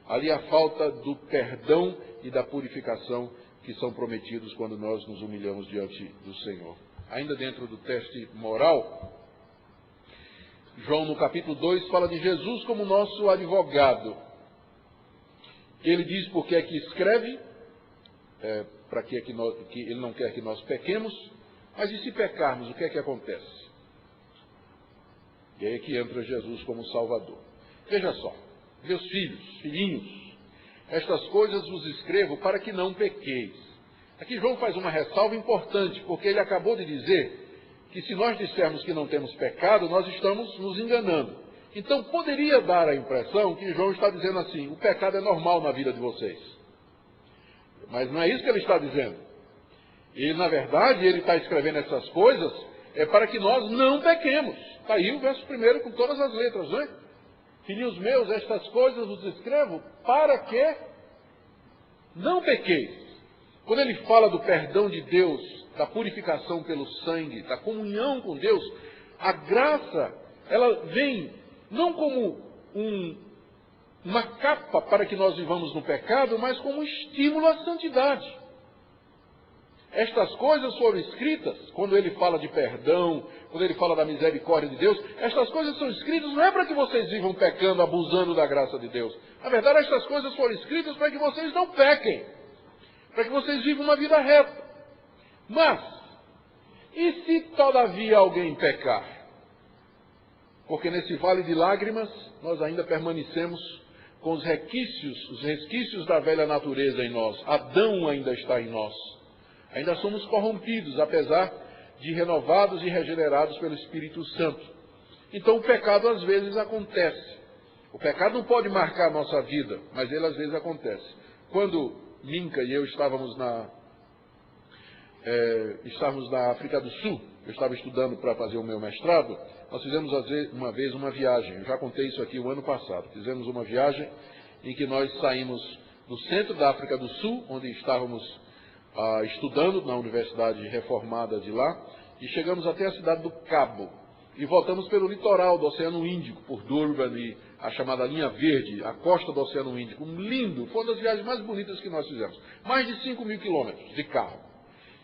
Ali há falta do perdão e da purificação que são prometidos quando nós nos humilhamos diante do Senhor. Ainda dentro do teste moral, João, no capítulo 2, fala de Jesus como nosso advogado. Ele diz por que é que escreve, para que ele não quer que nós pequemos, mas e se pecarmos, o que é que acontece? E aí é que entra Jesus como Salvador. Veja só, meus filhos, filhinhos, estas coisas vos escrevo para que não pequeis. Aqui João faz uma ressalva importante, porque ele acabou de dizer que se nós dissermos que não temos pecado, nós estamos nos enganando. Então poderia dar a impressão que João está dizendo assim, o pecado é normal na vida de vocês. Mas não é isso que ele está dizendo. E na verdade ele está escrevendo essas coisas para que nós não pequemos. Está aí o verso 1 com todas as letras, não é? Filhinhos meus, estas coisas vos escrevo para que não pequeis. Quando ele fala do perdão de Deus, da purificação pelo sangue, da comunhão com Deus, a graça, ela vem não como uma capa para que nós vivamos no pecado, mas como um estímulo à santidade. Estas coisas foram escritas, quando ele fala de perdão, quando ele fala da misericórdia de Deus, estas coisas são escritas não é para que vocês vivam pecando, abusando da graça de Deus. Na verdade, estas coisas foram escritas para que vocês não pequem, para que vocês vivam uma vida reta. Mas, e se todavia alguém pecar? Porque nesse vale de lágrimas, nós ainda permanecemos com os resquícios da velha natureza em nós. Adão ainda está em nós. Ainda somos corrompidos, apesar de renovados e regenerados pelo Espírito Santo. Então o pecado às vezes acontece. O pecado não pode marcar a nossa vida, mas ele às vezes acontece. Quando Minka e eu estávamos na África do Sul, eu estava estudando para fazer o meu mestrado, nós fizemos uma vez uma viagem, eu já contei isso aqui o ano passado, fizemos uma viagem em que nós saímos do centro da África do Sul, onde estávamos estudando na Universidade Reformada de lá, e chegamos até a cidade do Cabo, e voltamos pelo litoral do Oceano Índico, por Durban e a chamada Linha Verde, a costa do Oceano Índico, lindo, foi uma das viagens mais bonitas que nós fizemos, mais de 5.000 quilômetros de carro.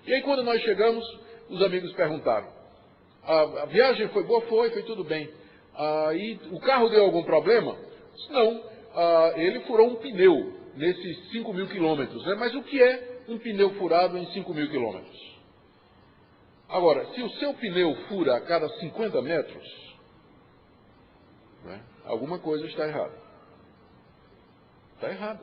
E aí quando nós chegamos, os amigos perguntaram, a viagem foi boa? Foi tudo bem. E o carro deu algum problema? Não, ele furou um pneu nesses 5.000 quilômetros, né? Mas o que é um pneu furado em 5.000 quilômetros? Agora, se o seu pneu fura a cada 50 metros, né, alguma coisa está errada. Está errada.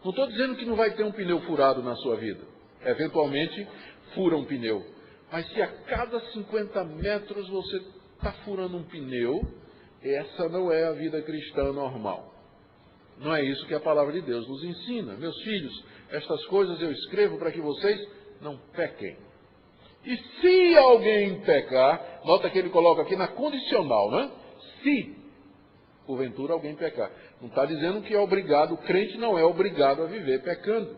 Não estou dizendo que não vai ter um pneu furado na sua vida. Eventualmente, fura um pneu. Mas se a cada 50 metros você está furando um pneu, essa não é a vida cristã normal. Não é isso que a palavra de Deus nos ensina. Meus filhos, estas coisas eu escrevo para que vocês não pequem. E se alguém pecar, nota que ele coloca aqui na condicional, né? Se, porventura, alguém pecar. Não está dizendo que é obrigado, o crente não é obrigado a viver pecando.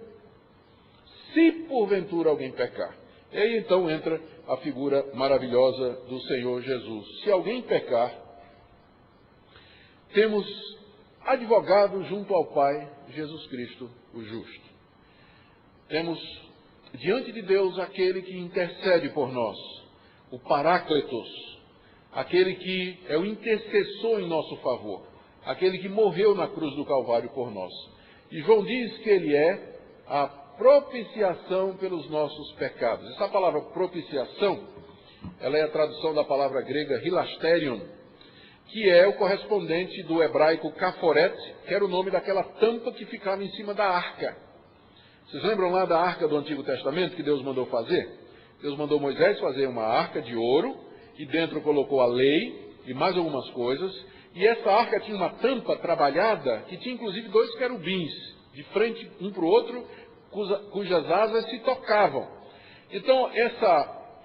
Se, porventura, alguém pecar. E aí, então, entra a figura maravilhosa do Senhor Jesus. Se alguém pecar, temos advogado junto ao Pai, Jesus Cristo, o justo. Temos diante de Deus aquele que intercede por nós, o Paráclitos, aquele que é o intercessor em nosso favor, aquele que morreu na cruz do Calvário por nós. E João diz que ele é a propiciação pelos nossos pecados. Essa palavra propiciação, ela é a tradução da palavra grega hilasterion, que é o correspondente do hebraico kaforet, que era o nome daquela tampa que ficava em cima da arca. Vocês lembram lá da arca do Antigo Testamento que Deus mandou fazer? Deus mandou Moisés fazer uma arca de ouro, e dentro colocou a lei e mais algumas coisas, e essa arca tinha uma tampa trabalhada, que tinha inclusive 2 querubins, de frente um para o outro, cujas asas se tocavam. Então,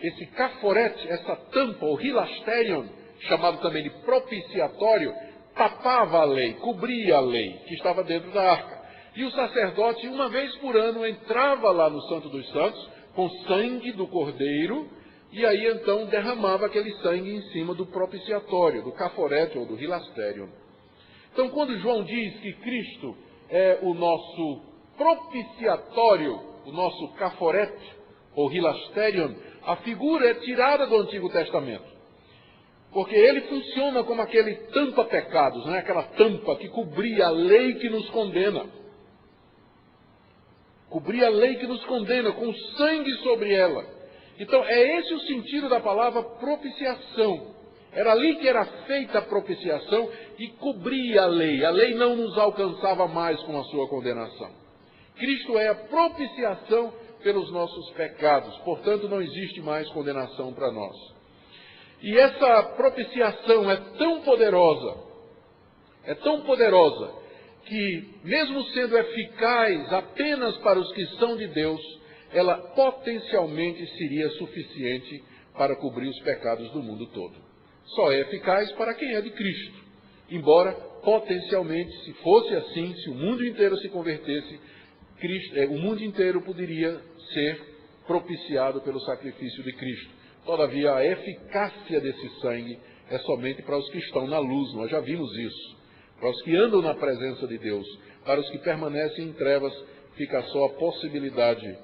esse caforete, essa tampa, o hilasterion, chamado também de propiciatório, tapava a lei, cobria a lei que estava dentro da arca. E o sacerdote, uma vez por ano, entrava lá no Santo dos Santos, com sangue do cordeiro, e aí então derramava aquele sangue em cima do propiciatório, do caforete ou do hilasterion. Então, quando João diz que Cristo é o nosso propiciatório, o nosso caforete ou hilasterion, a figura é tirada do Antigo Testamento. Porque ele funciona como aquele tampa-pecados, né? Aquela tampa que cobria a lei que nos condena. Cobria a lei que nos condena, com sangue sobre ela. Então, é esse o sentido da palavra propiciação. Era ali que era feita a propiciação e cobria a lei. A lei não nos alcançava mais com a sua condenação. Cristo é a propiciação pelos nossos pecados. Portanto, não existe mais condenação para nós. E essa propiciação é tão poderosa, que mesmo sendo eficaz apenas para os que são de Deus, ela potencialmente seria suficiente para cobrir os pecados do mundo todo. Só é eficaz para quem é de Cristo. Embora, potencialmente, se fosse assim, se o mundo inteiro se convertesse, o mundo inteiro poderia ser propiciado pelo sacrifício de Cristo. Todavia, a eficácia desse sangue é somente para os que estão na luz, nós já vimos isso. Para os que andam na presença de Deus, para os que permanecem em trevas, fica só a possibilidade,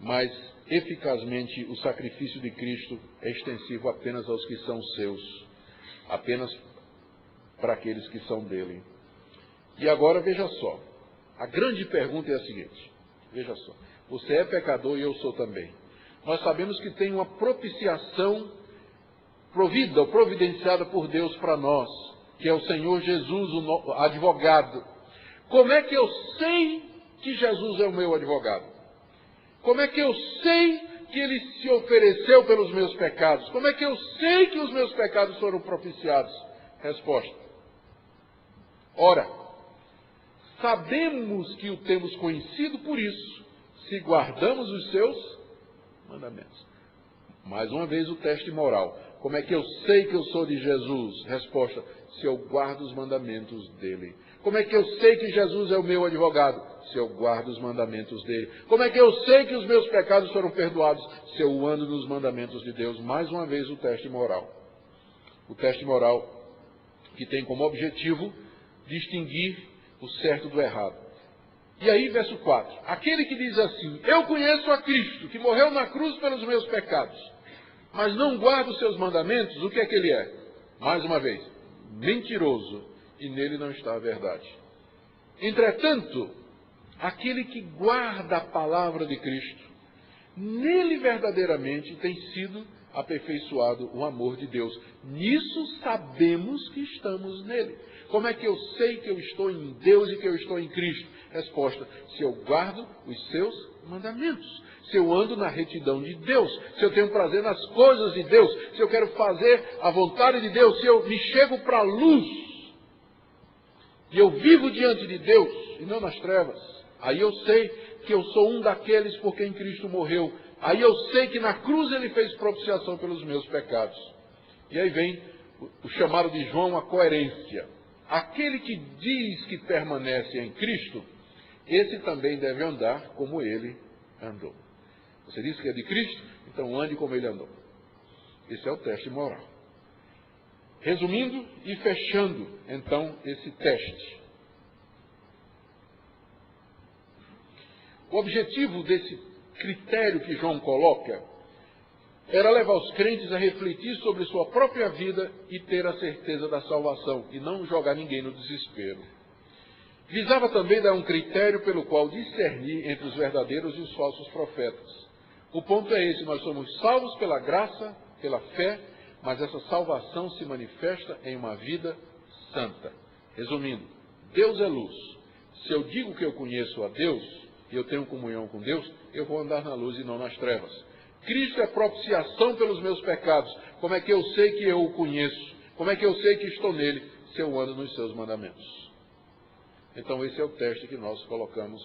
mas eficazmente o sacrifício de Cristo é extensivo apenas aos que são seus, apenas para aqueles que são dele. E agora veja só, a grande pergunta é a seguinte, veja só, você é pecador e eu sou também. Nós sabemos que tem uma propiciação provida ou providenciada por Deus para nós, que é o Senhor Jesus, o advogado. Como é que eu sei que Jesus é o meu advogado? Como é que eu sei que ele se ofereceu pelos meus pecados? Como é que eu sei que os meus pecados foram propiciados? Resposta: ora, sabemos que o temos conhecido por isso, se guardamos os seus mandamentos. Mais uma vez o teste moral. Como é que eu sei que eu sou de Jesus? Resposta: se eu guardo os mandamentos dele. Como é que eu sei que Jesus é o meu advogado? Se eu guardo os mandamentos dele. Como é que eu sei que os meus pecados foram perdoados? Se eu ando nos mandamentos de Deus. Mais uma vez o teste moral. O teste moral que tem como objetivo distinguir o certo do errado. E aí, verso 4. Aquele que diz assim: eu conheço a Cristo, que morreu na cruz pelos meus pecados, mas não guarda os seus mandamentos, o que é que ele é? Mais uma vez, mentiroso, e nele não está a verdade. Entretanto, aquele que guarda a palavra de Cristo, nele verdadeiramente tem sido aperfeiçoado o amor de Deus. Nisso sabemos que estamos nele. Como é que eu sei que eu estou em Deus e que eu estou em Cristo? Resposta: se eu guardo os seus mandamentos. Se eu ando na retidão de Deus, se eu tenho prazer nas coisas de Deus, se eu quero fazer a vontade de Deus, se eu me chego para a luz, e eu vivo diante de Deus, e não nas trevas, aí eu sei que eu sou um daqueles por quem Cristo morreu. Aí eu sei que na cruz ele fez propiciação pelos meus pecados. E aí vem o chamado de João a coerência. Aquele que diz que permanece em Cristo, esse também deve andar como ele andou. Você diz que é de Cristo? Então ande como ele andou. Esse é o teste moral. Resumindo e fechando, então, esse teste. O objetivo desse critério que João coloca era levar os crentes a refletir sobre sua própria vida e ter a certeza da salvação, e não jogar ninguém no desespero. Visava também dar um critério pelo qual discernir entre os verdadeiros e os falsos profetas. O ponto é esse: nós somos salvos pela graça, pela fé, mas essa salvação se manifesta em uma vida santa. Resumindo, Deus é luz. Se eu digo que eu conheço a Deus, e eu tenho comunhão com Deus, eu vou andar na luz e não nas trevas. Cristo é propiciação pelos meus pecados. Como é que eu sei que eu o conheço? Como é que eu sei que estou nele? Se eu ando nos seus mandamentos. Então esse é o teste que nós colocamos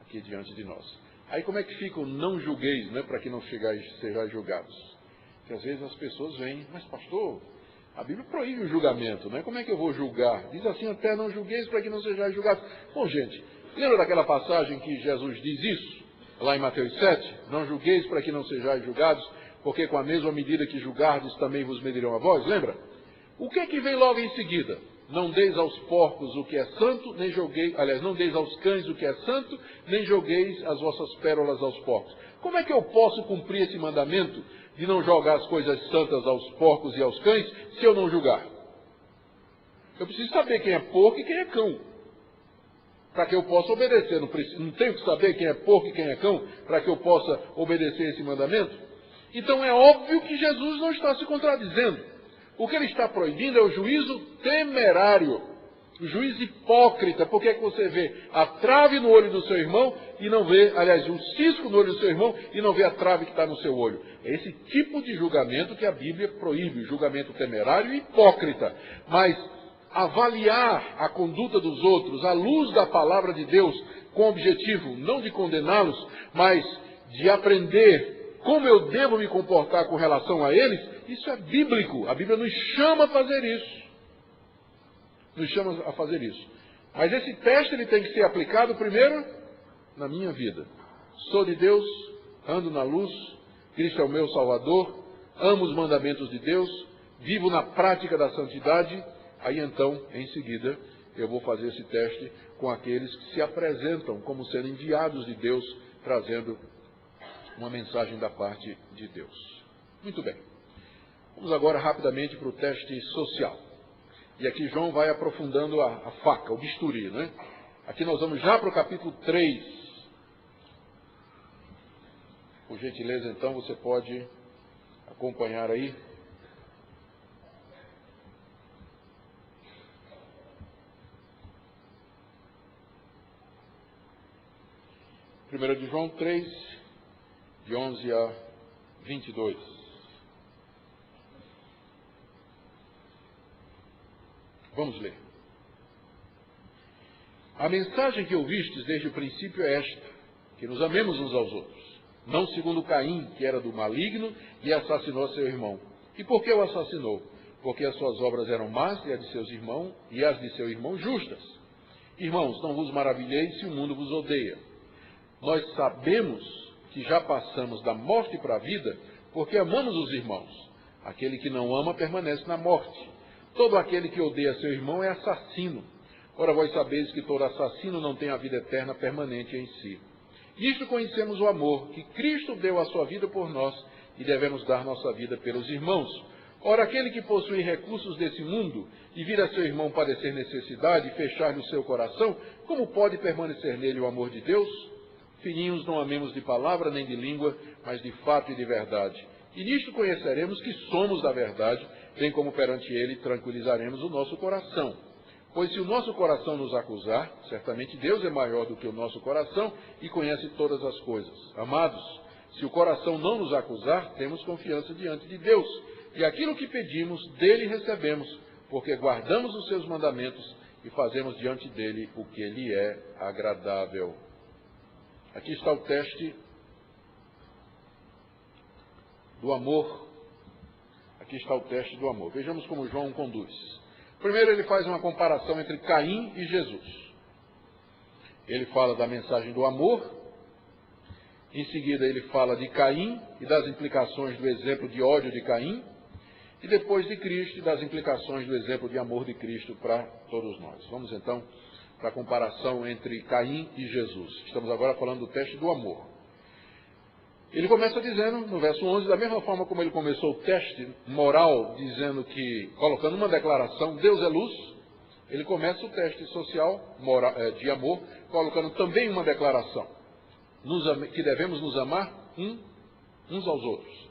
aqui diante de nós. Aí como é que fica o não julgueis, né, para que não sejais julgados? Porque às vezes as pessoas vêm, mas pastor, a Bíblia proíbe o julgamento, né? Como é que eu vou julgar? Diz assim, até não julgueis para que não sejais julgados. Bom, gente, lembra daquela passagem que Jesus diz isso? Lá em Mateus 7, não julgueis para que não sejais julgados, porque com a mesma medida que julgardes também vos medirão a vós, lembra? O que é que vem logo em seguida? Não deis aos porcos o que é santo, nem jogueis, aliás, não deis aos cães o que é santo, nem jogueis as vossas pérolas aos porcos. Como é que eu posso cumprir esse mandamento de não jogar as coisas santas aos porcos e aos cães, se eu não julgar? Eu preciso saber quem é porco e quem é cão, para que eu possa obedecer. Não tenho que saber quem é porco e quem é cão, para que eu possa obedecer esse mandamento? Então é óbvio que Jesus não está se contradizendo. O que ele está proibindo é o juízo temerário, o juízo hipócrita. Por que é que você vê a trave no olho do seu irmão e não vê, aliás, um cisco no olho do seu irmão e não vê a trave que está no seu olho? É esse tipo de julgamento que a Bíblia proíbe, o julgamento temerário e hipócrita. Mas avaliar a conduta dos outros à luz da palavra de Deus, com o objetivo não de condená-los, mas de aprender como eu devo me comportar com relação a eles, isso é bíblico. A Bíblia nos chama a fazer isso. Nos chama a fazer isso. Mas esse teste ele tem que ser aplicado primeiro na minha vida. Sou de Deus, ando na luz, Cristo é o meu Salvador, amo os mandamentos de Deus, vivo na prática da santidade. Aí então, em seguida, eu vou fazer esse teste com aqueles que se apresentam como sendo enviados de Deus, trazendo uma mensagem da parte de Deus. Muito bem. Vamos agora rapidamente para o teste social. E aqui João vai aprofundando a faca, o bisturi, né? Aqui nós vamos já para o capítulo 3. Por gentileza, então, você pode acompanhar aí. Primeiro de João 3, de 11 a 22. Vamos ler. A mensagem que ouvistes desde o princípio é esta, que nos amemos uns aos outros, não segundo Caim, que era do maligno e assassinou seu irmão. E por que o assassinou? Porque as suas obras eram más e as de seus irmãos e as de seu irmão justas. Irmãos, não vos maravilheis se o mundo vos odeia. Nós sabemos que já passamos da morte para a vida, porque amamos os irmãos. Aquele que não ama permanece na morte. Todo aquele que odeia seu irmão é assassino. Ora, vós sabeis que todo assassino não tem a vida eterna permanente em si. Nisto conhecemos o amor, que Cristo deu a sua vida por nós, e devemos dar nossa vida pelos irmãos. Ora, aquele que possui recursos desse mundo, e vir a seu irmão padecer necessidade e fechar-lhe o seu coração, como pode permanecer nele o amor de Deus? Filhinhos, não amemos de palavra nem de língua, mas de fato e de verdade. E nisto conheceremos que somos da verdade, bem como perante ele tranquilizaremos o nosso coração. Pois se o nosso coração nos acusar, certamente Deus é maior do que o nosso coração e conhece todas as coisas. Amados, se o coração não nos acusar, temos confiança diante de Deus. E aquilo que pedimos, dele recebemos, porque guardamos os seus mandamentos e fazemos diante dele o que lhe é agradável. Aqui está o teste do amor. Aqui está o teste do amor. Vejamos como João conduz. Primeiro ele faz uma comparação entre Caim e Jesus. Ele fala da mensagem do amor. Em seguida ele fala de Caim e das implicações do exemplo de ódio de Caim. E depois de Cristo e das implicações do exemplo de amor de Cristo para todos nós. Vamos então para a comparação entre Caim e Jesus. Estamos agora falando do teste do amor. Ele começa dizendo, no verso 11, da mesma forma como ele começou o teste moral, dizendo que, colocando uma declaração, Deus é luz, ele começa o teste social de amor, colocando também uma declaração, que devemos nos amar uns aos outros.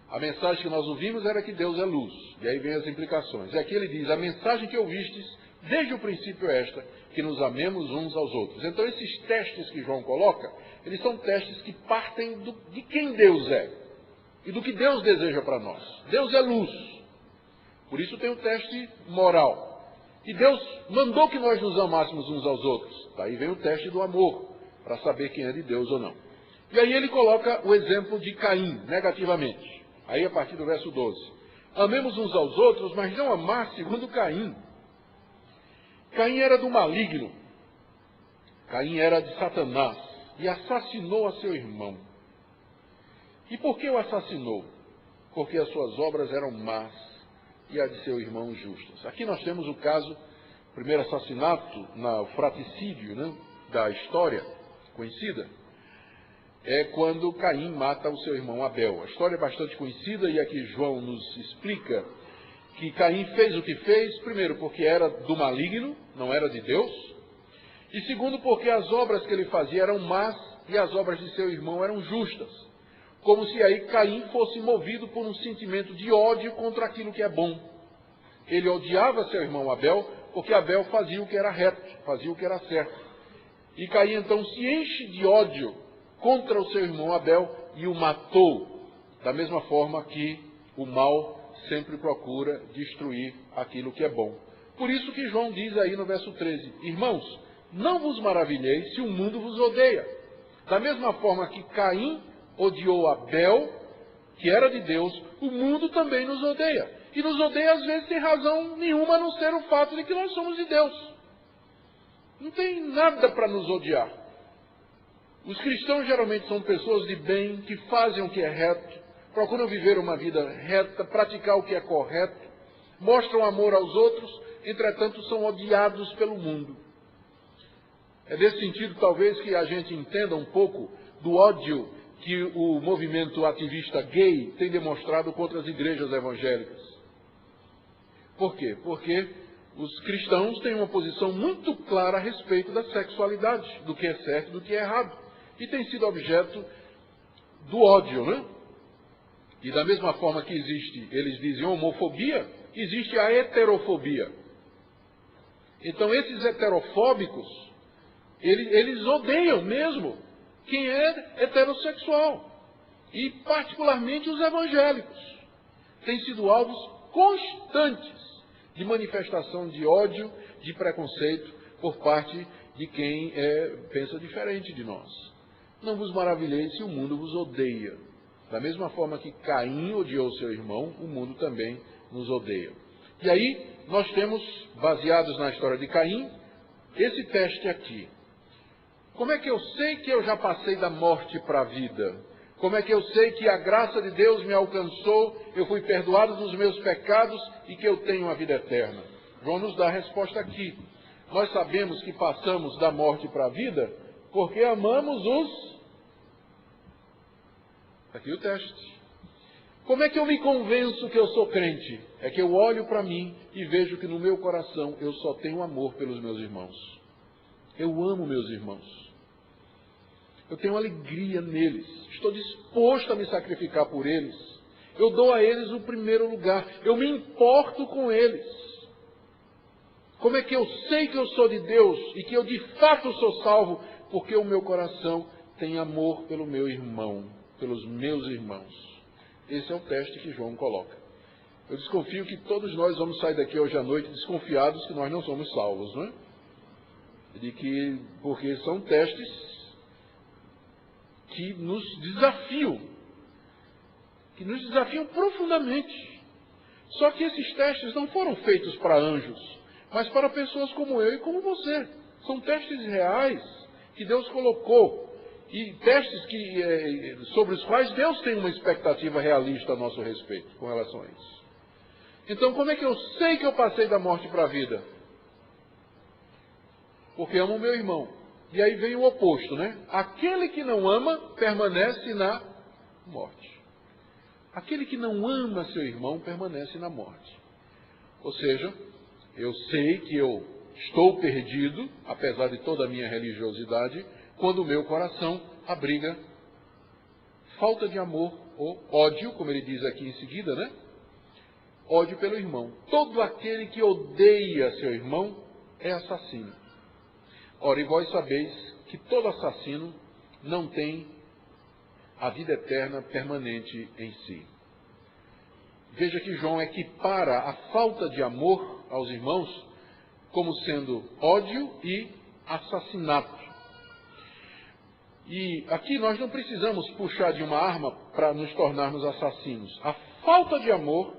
A mensagem que nós ouvimos era que Deus é luz, e aí vem as implicações. E aqui ele diz, a mensagem que ouvistes, desde o princípio é esta, que nos amemos uns aos outros. Então esses testes que João coloca, eles são testes que partem de quem Deus é e do que Deus deseja para nós. Deus é luz, por isso tem o teste moral. E Deus mandou que nós nos amássemos uns aos outros. Daí vem o teste do amor, para saber quem é de Deus ou não. E aí ele coloca o exemplo de Caim, negativamente. Aí a partir do verso 12. Amemos uns aos outros, mas não amar segundo Caim. Caim era do maligno. Caim era de Satanás e assassinou a seu irmão. E por que o assassinou? Porque as suas obras eram más e a de seu irmão justas. Aqui nós temos o caso, o primeiro assassinato, o fratricídio, da história conhecida, é quando Caim mata o seu irmão Abel. A história é bastante conhecida e aqui João nos explica que Caim fez o que fez, primeiro porque era do maligno, não era de Deus, e segundo porque as obras que ele fazia eram más e as obras de seu irmão eram justas. Como se aí Caim fosse movido por um sentimento de ódio contra aquilo que é bom. Ele odiava seu irmão Abel porque Abel fazia o que era reto, fazia o que era certo. E Caim então se enche de ódio contra o seu irmão Abel e o matou, da mesma forma que o mal sempre procura destruir aquilo que é bom. Por isso que João diz aí no verso 13, irmãos, não vos maravilheis se o mundo vos odeia. Da mesma forma que Caim odiou Abel, que era de Deus, o mundo também nos odeia. E nos odeia às vezes sem razão nenhuma, a não ser o fato de que nós somos de Deus. Não tem nada para nos odiar. Os cristãos geralmente são pessoas de bem, que fazem o que é reto, procuram viver uma vida reta, praticar o que é correto, mostram amor aos outros, entretanto são odiados pelo mundo. É nesse sentido, talvez, que a gente entenda um pouco do ódio que o movimento ativista gay tem demonstrado contra as igrejas evangélicas. Por quê? Porque os cristãos têm uma posição muito clara a respeito da sexualidade, do que é certo e do que é errado. E tem sido objeto do ódio, E da mesma forma que existe, eles dizem homofobia, existe a heterofobia. Então esses heterofóbicos, eles odeiam mesmo quem é heterossexual. E particularmente os evangélicos. Têm sido alvos constantes de manifestação de ódio, de preconceito por parte de quem pensa diferente de nós. Não vos maravilheis se o mundo vos odeia. Da mesma forma que Caim odiou seu irmão, o mundo também nos odeia. E aí, nós temos, baseados na história de Caim, esse teste aqui. Como é que eu sei que eu já passei da morte para a vida? Como é que eu sei que a graça de Deus me alcançou, eu fui perdoado dos meus pecados e que eu tenho a vida eterna? João nos dá a resposta aqui. Nós sabemos que passamos da morte para a vida porque amamos os... Aqui o teste. Como é que eu me convenço que eu sou crente? É que eu olho para mim e vejo que no meu coração eu só tenho amor pelos meus irmãos. Eu amo meus irmãos. Eu tenho alegria neles. Estou disposto a me sacrificar por eles. Eu dou a eles o primeiro lugar. Eu me importo com eles. Como é que eu sei que eu sou de Deus e que eu de fato sou salvo? Porque o meu coração tem amor pelo meu irmão, pelos meus irmãos. Esse é o teste que João coloca. Eu desconfio que todos nós vamos sair daqui hoje à noite desconfiados que nós não somos salvos, não é? Porque são testes que nos desafiam profundamente. Só que esses testes não foram feitos para anjos, mas para pessoas como eu e como você. São testes reais que Deus colocou e testes sobre os quais Deus tem uma expectativa realista a nosso respeito com relação a isso. Então, como é que eu sei que eu passei da morte para a vida? porque amo o meu irmão. E aí vem o oposto, né? Aquele que não ama permanece na morte. Aquele que não ama seu irmão permanece na morte. Ou seja, eu sei que eu estou perdido, apesar de toda a minha religiosidade, quando o meu coração abriga falta de amor ou ódio, como ele diz aqui em seguida, né? Ódio pelo irmão. Todo aquele que odeia seu irmão é assassino. Ora, e vós sabeis que todo assassino não tem a vida eterna permanente em si. Veja que João equipara a falta de amor aos irmãos como sendo ódio e assassinato. E aqui nós não precisamos puxar de uma arma para nos tornarmos assassinos. A falta de amor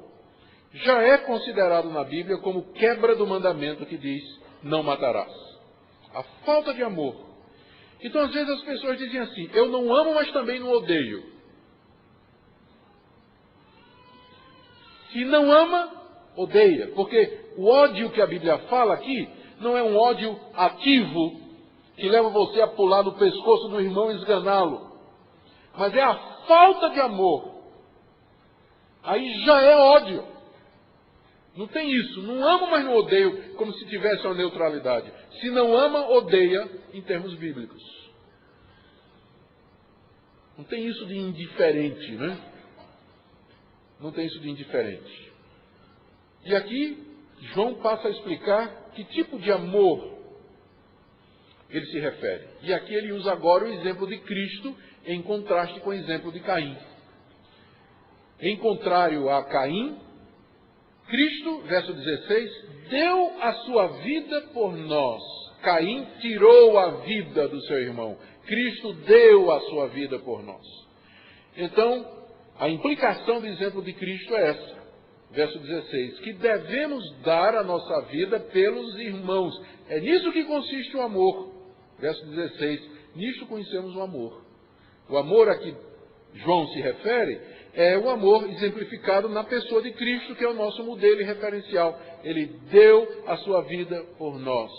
já é considerado na Bíblia como quebra do mandamento que diz: não matarás. A falta de amor. Então, às vezes as pessoas dizem assim: eu não amo, mas também não odeio. Se não ama, odeia. Porque o ódio que a Bíblia fala aqui não é um ódio ativo que leva você a pular no pescoço do irmão e esganá-lo. Mas é a falta de amor. Aí já é ódio. Não tem isso. Não amo, mas não odeio, como se tivesse uma neutralidade. Se não ama, odeia em termos bíblicos. Não tem isso de indiferente, né? Não tem isso de indiferente. E aqui, João passa a explicar que tipo de amor ele se refere. E aqui ele usa agora o exemplo de Cristo em contraste com o exemplo de Caim. Em contrário a Caim, Cristo, verso 16, deu a sua vida por nós. Caim tirou a vida do seu irmão. Cristo deu a sua vida por nós. Então, a implicação do exemplo de Cristo é essa. Verso 16, que devemos dar a nossa vida pelos irmãos. É nisso que consiste o amor. Verso 16, nisto conhecemos o amor. O amor a que João se refere é o amor exemplificado na pessoa de Cristo, que é o nosso modelo e referencial. Ele deu a sua vida por nós.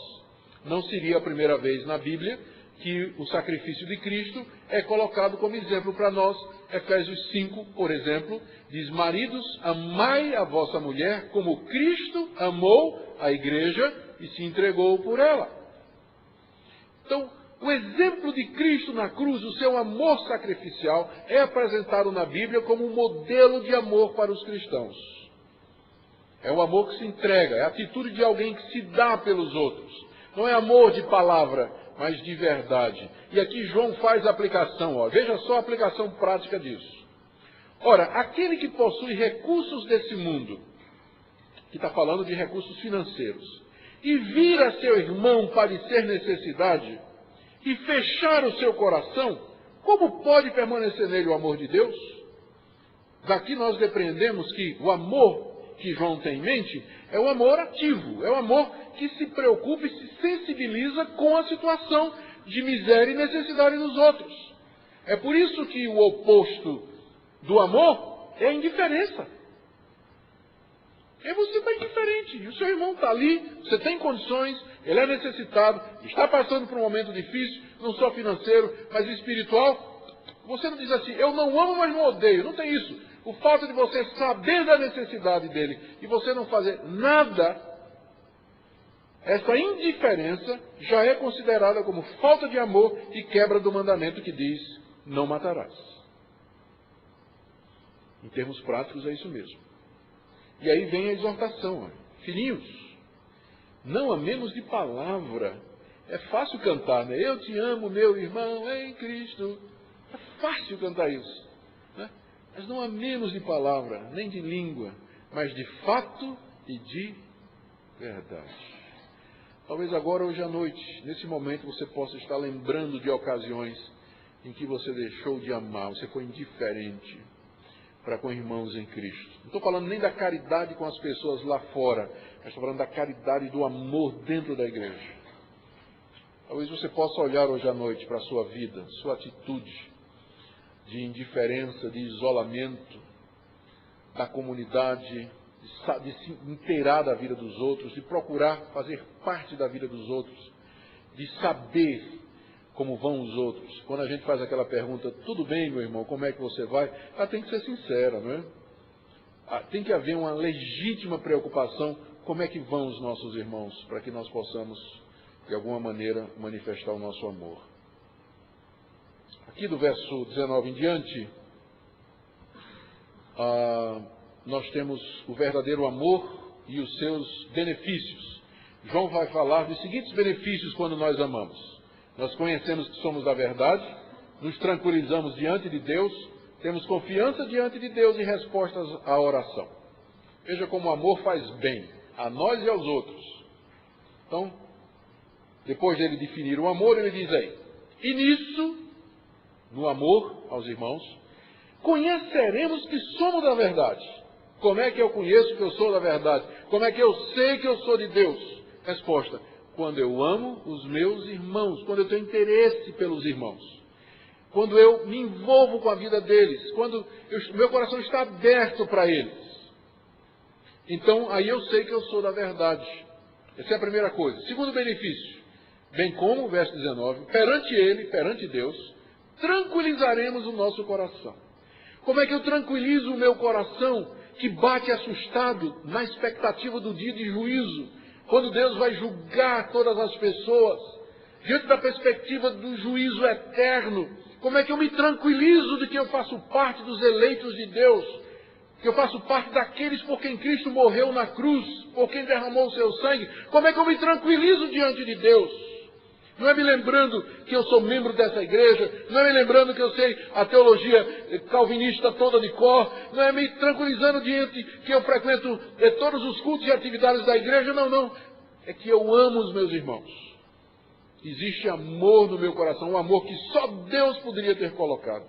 Não seria a primeira vez na Bíblia que o sacrifício de Cristo é colocado como exemplo para nós. Efésios 5, por exemplo, diz: maridos, amai a vossa mulher como Cristo amou a igreja e se entregou por ela. Então, o exemplo de Cristo na cruz, o seu amor sacrificial, é apresentado na Bíblia como um modelo de amor para os cristãos. É o amor que se entrega, é a atitude de alguém que se dá pelos outros. Não é amor de palavra, mas de verdade. E aqui João faz a aplicação, ó. Veja só a aplicação prática disso. Ora, aquele que possui recursos desse mundo, que está falando de recursos financeiros, e vir a seu irmão padecer necessidade, e fechar o seu coração, como pode permanecer nele o amor de Deus? Daqui nós depreendemos que o amor que João tem em mente é o amor ativo, é o amor que se preocupa e se sensibiliza com a situação de miséria e necessidade dos outros. É por isso que o oposto do amor é a indiferença. É você estar indiferente, e o seu irmão está ali, você tem condições, ele é necessitado, está passando por um momento difícil, não só financeiro, mas espiritual. Você não diz assim: eu não amo, mas não odeio. Não tem isso. O fato de você saber da necessidade dele e você não fazer nada, essa indiferença já é considerada como falta de amor e quebra do mandamento que diz: não matarás. Em termos práticos é isso mesmo. E aí vem a exortação: olha, filhinhos, não amemos de palavra. É fácil cantar, né? Eu te amo, meu irmão, em Cristo. É fácil cantar isso, né? Mas não amemos de palavra, nem de língua, mas de fato e de verdade. Talvez agora, hoje à noite, nesse momento, você possa estar lembrando de ocasiões em que você deixou de amar, você foi indiferente para com irmãos em Cristo. Não estou falando nem da caridade com as pessoas lá fora, mas estou falando da caridade e do amor dentro da igreja. Talvez você possa olhar hoje à noite para a sua vida, sua atitude de indiferença, de isolamento da comunidade, de se inteirar da vida dos outros, de procurar fazer parte da vida dos outros, de saber como vão os outros. Quando a gente faz aquela pergunta, tudo bem, meu irmão, como é que você vai? Ela tem que ser sincera, não é? Tem que haver uma legítima preocupação, como é que vão os nossos irmãos, para que nós possamos, de alguma maneira, manifestar o nosso amor. Aqui do verso 19 em diante, nós temos o verdadeiro amor e os seus benefícios. João vai falar dos seguintes benefícios quando nós amamos. Nós conhecemos que somos da verdade, nos tranquilizamos diante de Deus, temos confiança diante de Deus e respostas à oração. Veja como o amor faz bem a nós e aos outros. Então, depois dele definir o amor, ele diz aí, e nisso, no amor aos irmãos, conheceremos que somos da verdade. Como é que eu conheço que eu sou da verdade? Como é que eu sei que eu sou de Deus? Resposta, quando eu amo os meus irmãos, quando eu tenho interesse pelos irmãos, quando eu me envolvo com a vida deles, quando meu coração está aberto para eles. Então, aí eu sei que eu sou da verdade. Essa é a primeira coisa. Segundo benefício, bem como, verso 19, perante ele, perante Deus, tranquilizaremos o nosso coração. Como é que eu tranquilizo o meu coração que bate assustado na expectativa do dia de juízo, quando Deus vai julgar todas as pessoas, diante da perspectiva do juízo eterno? Como é que eu me tranquilizo de que eu faço parte dos eleitos de Deus, que eu faço parte daqueles por quem Cristo morreu na cruz, por quem derramou o seu sangue? Como é que eu me tranquilizo diante de Deus? Não é me lembrando que eu sou membro dessa igreja, não é me lembrando que eu sei a teologia calvinista toda de cor, não é me tranquilizando diante que eu frequento todos os cultos e atividades da igreja, não. É que eu amo os meus irmãos. Existe amor no meu coração, um amor que só Deus poderia ter colocado.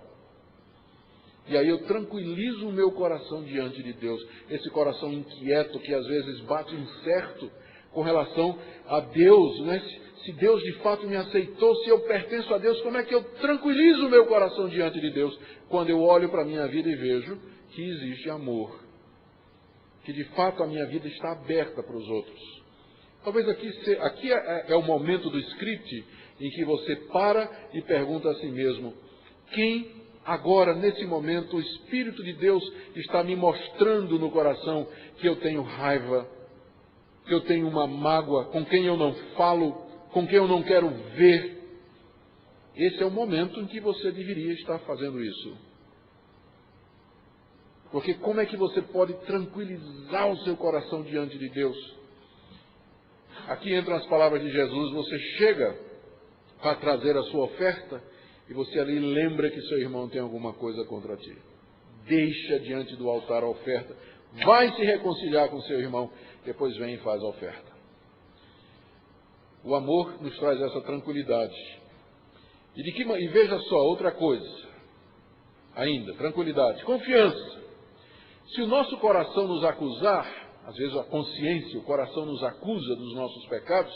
E aí eu tranquilizo o meu coração diante de Deus, esse coração inquieto que às vezes bate incerto com relação a Deus, né? Se Deus de fato me aceitou, se eu pertenço a Deus, como é que eu tranquilizo o meu coração diante de Deus? Quando eu olho para a minha vida e vejo que existe amor. Que de fato a minha vida está aberta para os outros. Talvez aqui é o momento do script em que você para e pergunta a si mesmo, quem agora, nesse momento, o Espírito de Deus está me mostrando no coração que eu tenho raiva, que eu tenho uma mágoa, com quem eu não falo, com quem eu não quero ver? Esse é o momento em que você deveria estar fazendo isso. Porque como é que você pode tranquilizar o seu coração diante de Deus? Aqui entram as palavras de Jesus, você chega para trazer a sua oferta e você ali lembra que seu irmão tem alguma coisa contra ti. Deixa diante do altar a oferta, vai se reconciliar com seu irmão, depois vem e faz a oferta. O amor nos traz essa tranquilidade. E veja só, outra coisa, ainda, tranquilidade, confiança. Se o nosso coração nos acusar, às vezes a consciência, o coração nos acusa dos nossos pecados,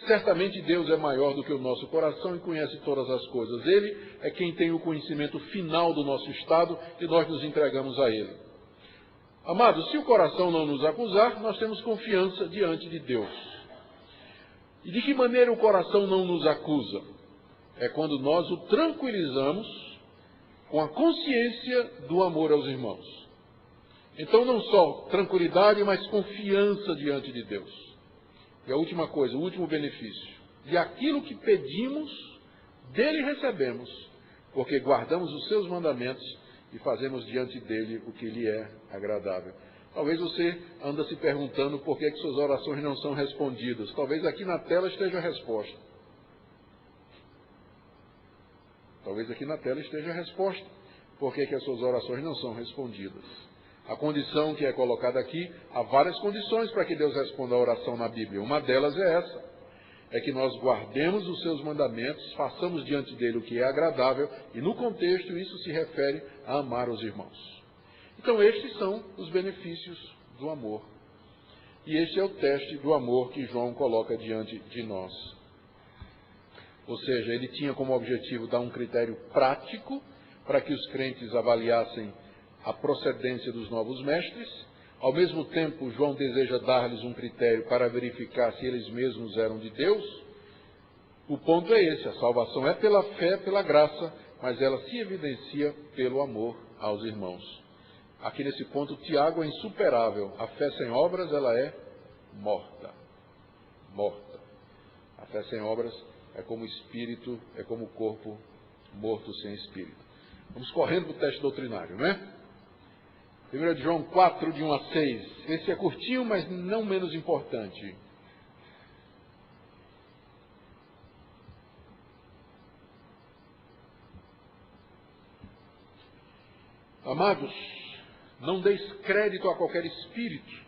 certamente Deus é maior do que o nosso coração e conhece todas as coisas. Ele é quem tem o conhecimento final do nosso estado e nós nos entregamos a Ele. Amados, se o coração não nos acusar, nós temos confiança diante de Deus. E de que maneira o coração não nos acusa? É quando nós o tranquilizamos com a consciência do amor aos irmãos. Então não só tranquilidade, mas confiança diante de Deus. E a última coisa, o último benefício. De aquilo que pedimos, dele recebemos, porque guardamos os seus mandamentos e fazemos diante dele o que lhe é agradável. Talvez você anda se perguntando por que suas orações não são respondidas. Talvez aqui na tela esteja a resposta. Talvez aqui na tela esteja a resposta. Por que as suas orações não são respondidas? A condição que é colocada aqui, há várias condições para que Deus responda a oração na Bíblia. Uma delas é essa. É que nós guardemos os seus mandamentos, façamos diante dele o que é agradável, e no contexto isso se refere a amar os irmãos. Então estes são os benefícios do amor. E este é o teste do amor que João coloca diante de nós. Ou seja, ele tinha como objetivo dar um critério prático para que os crentes avaliassem a procedência dos novos mestres. Ao mesmo tempo, João deseja dar-lhes um critério para verificar se eles mesmos eram de Deus. O ponto é esse: a salvação é pela fé, pela graça, mas ela se evidencia pelo amor aos irmãos. Aqui nesse ponto, Tiago é insuperável. A fé sem obras, ela é morta. Morta. A fé sem obras é como o espírito, é como o corpo morto sem espírito. Vamos correndo para o teste doutrinário, não é? 1 João 4, de 1 a 6. Esse é curtinho, mas não menos importante. Amados, não deis crédito a qualquer espírito.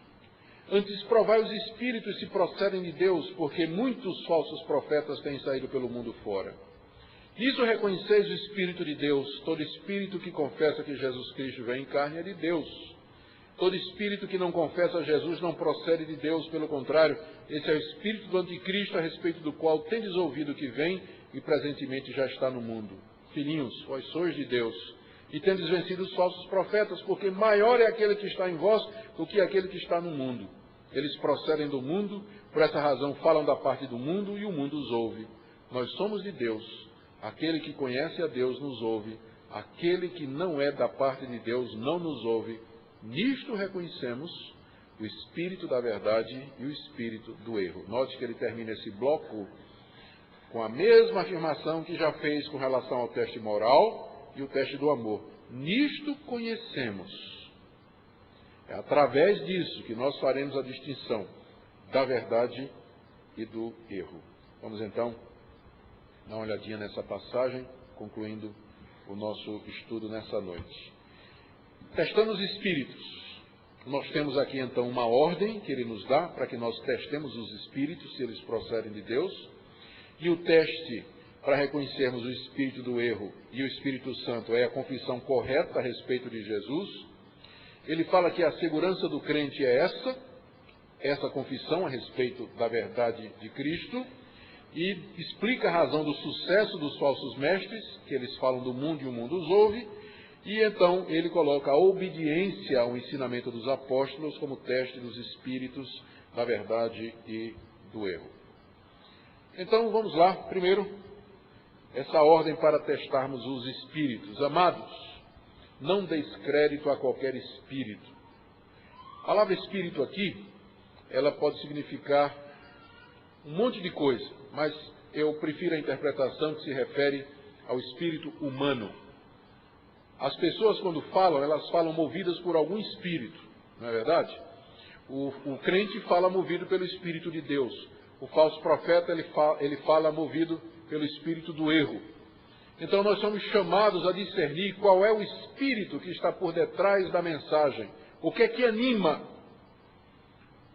Antes provai os espíritos se procedem de Deus, porque muitos falsos profetas têm saído pelo mundo fora. Nisso reconheceis o Espírito de Deus. Todo espírito que confessa que Jesus Cristo vem em carne é de Deus. Todo espírito que não confessa a Jesus não procede de Deus, pelo contrário, esse é o espírito do anticristo, a respeito do qual tendes ouvido que vem e presentemente já está no mundo. Filhinhos, vós sois de Deus, e tendes vencido os falsos profetas, porque maior é aquele que está em vós do que aquele que está no mundo. Eles procedem do mundo, por essa razão falam da parte do mundo, e o mundo os ouve. Nós somos de Deus. Aquele que conhece a Deus nos ouve. Aquele que não é da parte de Deus não nos ouve. Nisto reconhecemos o espírito da verdade e o espírito do erro. Note que ele termina esse bloco com a mesma afirmação que já fez com relação ao teste moral e o teste do amor. Nisto conhecemos. É através disso que nós faremos a distinção da verdade e do erro. Vamos então dar uma olhadinha nessa passagem, concluindo o nosso estudo nessa noite. Testando os espíritos. Nós temos aqui então uma ordem que ele nos dá para que nós testemos os espíritos, se eles procedem de Deus. E o teste para reconhecermos o espírito do erro e o Espírito Santo é a confissão correta a respeito de Jesus. Ele fala que a segurança do crente é essa confissão a respeito da verdade de Cristo, e explica a razão do sucesso dos falsos mestres, que eles falam do mundo e o mundo os ouve, e então ele coloca a obediência ao ensinamento dos apóstolos como teste dos espíritos da verdade e do erro. Então vamos lá, primeiro, essa ordem para testarmos os espíritos. Amados, não deis crédito a qualquer espírito. A palavra espírito aqui, ela pode significar um monte de coisa, mas eu prefiro a interpretação que se refere ao espírito humano. As pessoas, quando falam, elas falam movidas por algum espírito, não é verdade? O crente fala movido pelo Espírito de Deus. O falso profeta, ele fala movido pelo espírito do erro. Então nós somos chamados a discernir qual é o espírito que está por detrás da mensagem. O que é que anima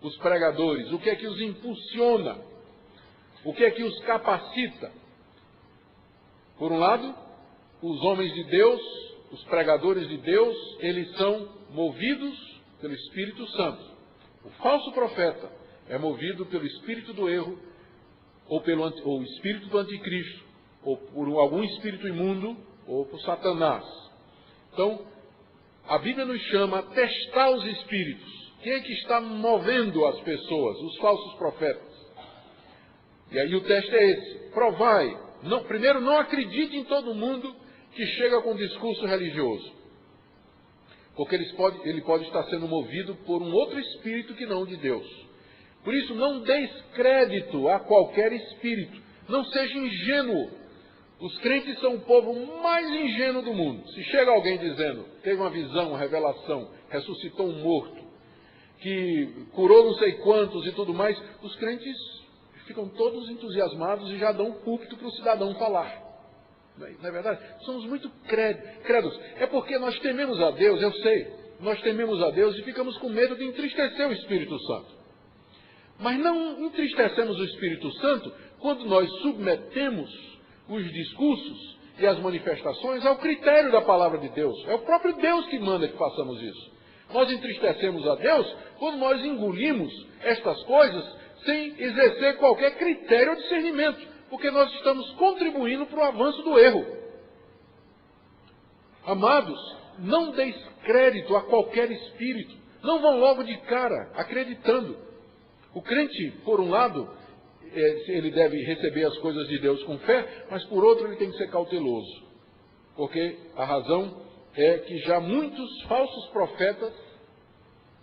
os pregadores? O que é que os impulsiona? O que é que os capacita? Por um lado, os homens de Deus, os pregadores de Deus, eles são movidos pelo Espírito Santo. O falso profeta é movido pelo espírito do erro, ou espírito do anticristo, ou por algum espírito imundo, ou por Satanás. Então, a Bíblia nos chama a testar os espíritos. Quem é que está movendo as pessoas? Os falsos profetas. E aí o teste é esse. Provai. Primeiro, não acredite em todo mundo que chega com discurso religioso. Porque ele pode estar sendo movido por um outro espírito que não o de Deus. Por isso, não deis crédito a qualquer espírito. Não seja ingênuo. Os crentes são o povo mais ingênuo do mundo. Se chega alguém dizendo, teve uma visão, uma revelação, ressuscitou um morto, que curou não sei quantos e tudo mais, os crentes ficam todos entusiasmados e já dão um púlpito para o cidadão falar. Não é verdade? Somos muito credos. É porque nós tememos a Deus, eu sei. Nós tememos a Deus e ficamos com medo de entristecer o Espírito Santo. Mas não entristecemos o Espírito Santo quando nós submetemos os discursos e as manifestações ao critério da palavra de Deus. É o próprio Deus que manda que façamos isso. Nós entristecemos a Deus quando nós engolimos estas coisas sem exercer qualquer critério ou discernimento, porque nós estamos contribuindo para o avanço do erro. Amados, não deis crédito a qualquer espírito. Não vão logo de cara acreditando. O crente, por um lado, ele deve receber as coisas de Deus com fé, mas por outro ele tem que ser cauteloso. Porque a razão é que já muitos falsos profetas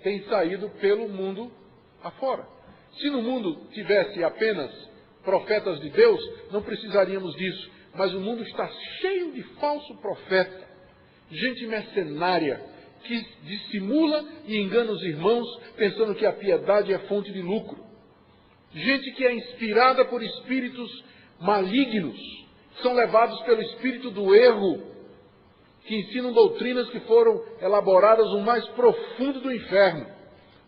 têm saído pelo mundo afora. Se no mundo tivesse apenas profetas de Deus, não precisaríamos disso. Mas o mundo está cheio de falso profeta, gente mercenária, que dissimula e engana os irmãos, pensando que a piedade é fonte de lucro. Gente que é inspirada por espíritos malignos, são levados pelo espírito do erro, que ensinam doutrinas que foram elaboradas no mais profundo do inferno,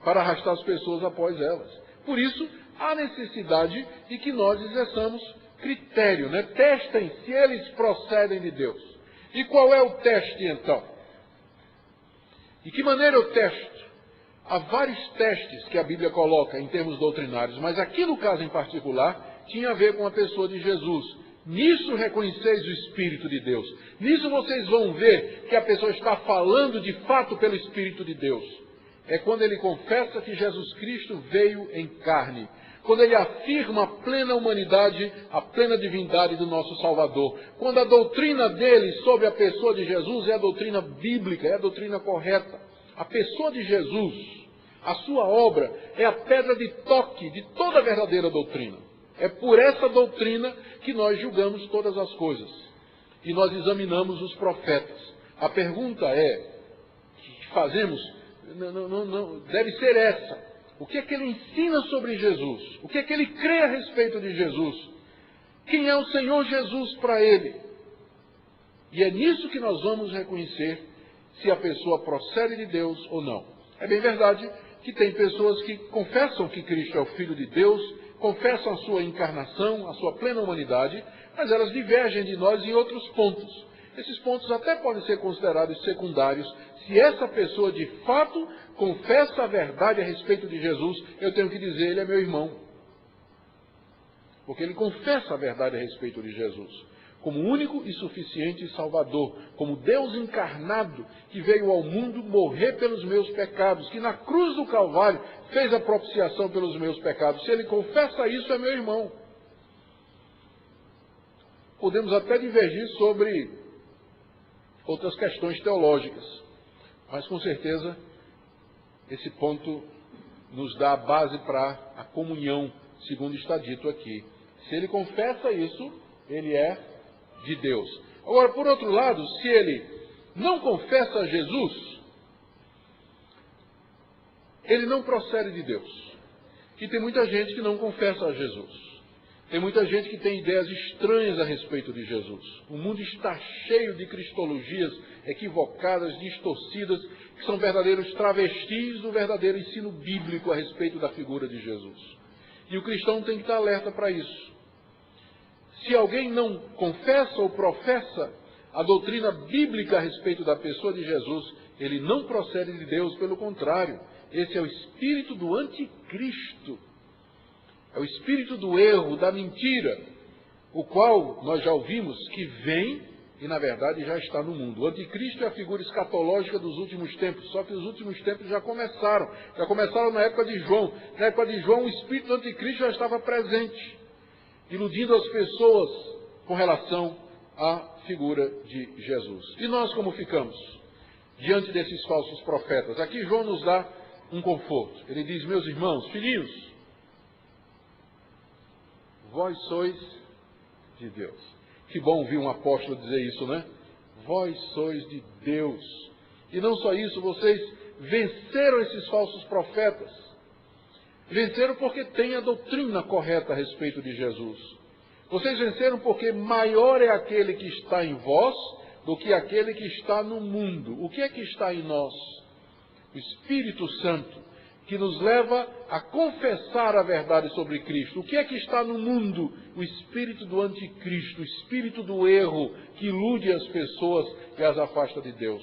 para arrastar as pessoas após elas. Por isso, há necessidade de que nós exerçamos critério, né? Testem se eles procedem de Deus. E qual é o teste, então? De que maneira eu testo? Há vários testes que a Bíblia coloca em termos doutrinários, mas aqui no caso em particular, tinha a ver com a pessoa de Jesus. Nisso reconheceis o Espírito de Deus. Nisso vocês vão ver que a pessoa está falando de fato pelo Espírito de Deus. É quando ele confessa que Jesus Cristo veio em carne. Quando ele afirma a plena humanidade, a plena divindade do nosso Salvador. Quando a doutrina dele sobre a pessoa de Jesus é a doutrina bíblica, é a doutrina correta. A pessoa de Jesus, a sua obra, é a pedra de toque de toda a verdadeira doutrina. É por essa doutrina que nós julgamos todas as coisas. E nós examinamos os profetas. A pergunta que fazemos, deve ser essa. O que é que ele ensina sobre Jesus? O que é que ele crê a respeito de Jesus? Quem é o Senhor Jesus para ele? E é nisso que nós vamos reconhecer se a pessoa procede de Deus ou não. É bem verdade que tem pessoas que confessam que Cristo é o Filho de Deus, confessam a sua encarnação, a sua plena humanidade, mas elas divergem de nós em outros pontos. Esses pontos até podem ser considerados secundários. Se essa pessoa de fato confessa a verdade a respeito de Jesus, eu tenho que dizer, ele é meu irmão. Porque ele confessa a verdade a respeito de Jesus. Como único e suficiente Salvador. Como Deus encarnado que veio ao mundo morrer pelos meus pecados. Que na cruz do Calvário fez a propiciação pelos meus pecados. Se ele confessa isso, é meu irmão. Podemos até divergir sobre outras questões teológicas. Mas com certeza esse ponto nos dá a base para a comunhão, segundo está dito aqui. Se ele confessa isso, ele é de Deus. Agora, por outro lado, se ele não confessa a Jesus, ele não procede de Deus. E tem muita gente que não confessa a Jesus. Tem muita gente que tem ideias estranhas a respeito de Jesus. O mundo está cheio de cristologias equivocadas, distorcidas, que são verdadeiros travestis do verdadeiro ensino bíblico a respeito da figura de Jesus. E o cristão tem que estar alerta para isso. Se alguém não confessa ou professa a doutrina bíblica a respeito da pessoa de Jesus, ele não procede de Deus, pelo contrário. Esse é o espírito do anticristo. É o espírito do erro, da mentira, o qual nós já ouvimos que vem e, na verdade, já está no mundo. O anticristo é a figura escatológica dos últimos tempos, só que os últimos tempos já começaram. Já começaram na época de João. Na época de João, o espírito do anticristo já estava presente, iludindo as pessoas com relação à figura de Jesus. E nós como ficamos diante desses falsos profetas? Aqui João nos dá um conforto. Ele diz, meus irmãos, filhinhos, vós sois de Deus. Que bom ouvir um apóstolo dizer isso, né? Vós sois de Deus. E não só isso, vocês venceram esses falsos profetas. Venceram porque têm a doutrina correta a respeito de Jesus. Vocês venceram porque maior é aquele que está em vós do que aquele que está no mundo. O que é que está em nós? O Espírito Santo, que nos leva a confessar a verdade sobre Cristo. O que é que está no mundo? O espírito do anticristo, o espírito do erro, que ilude as pessoas e as afasta de Deus.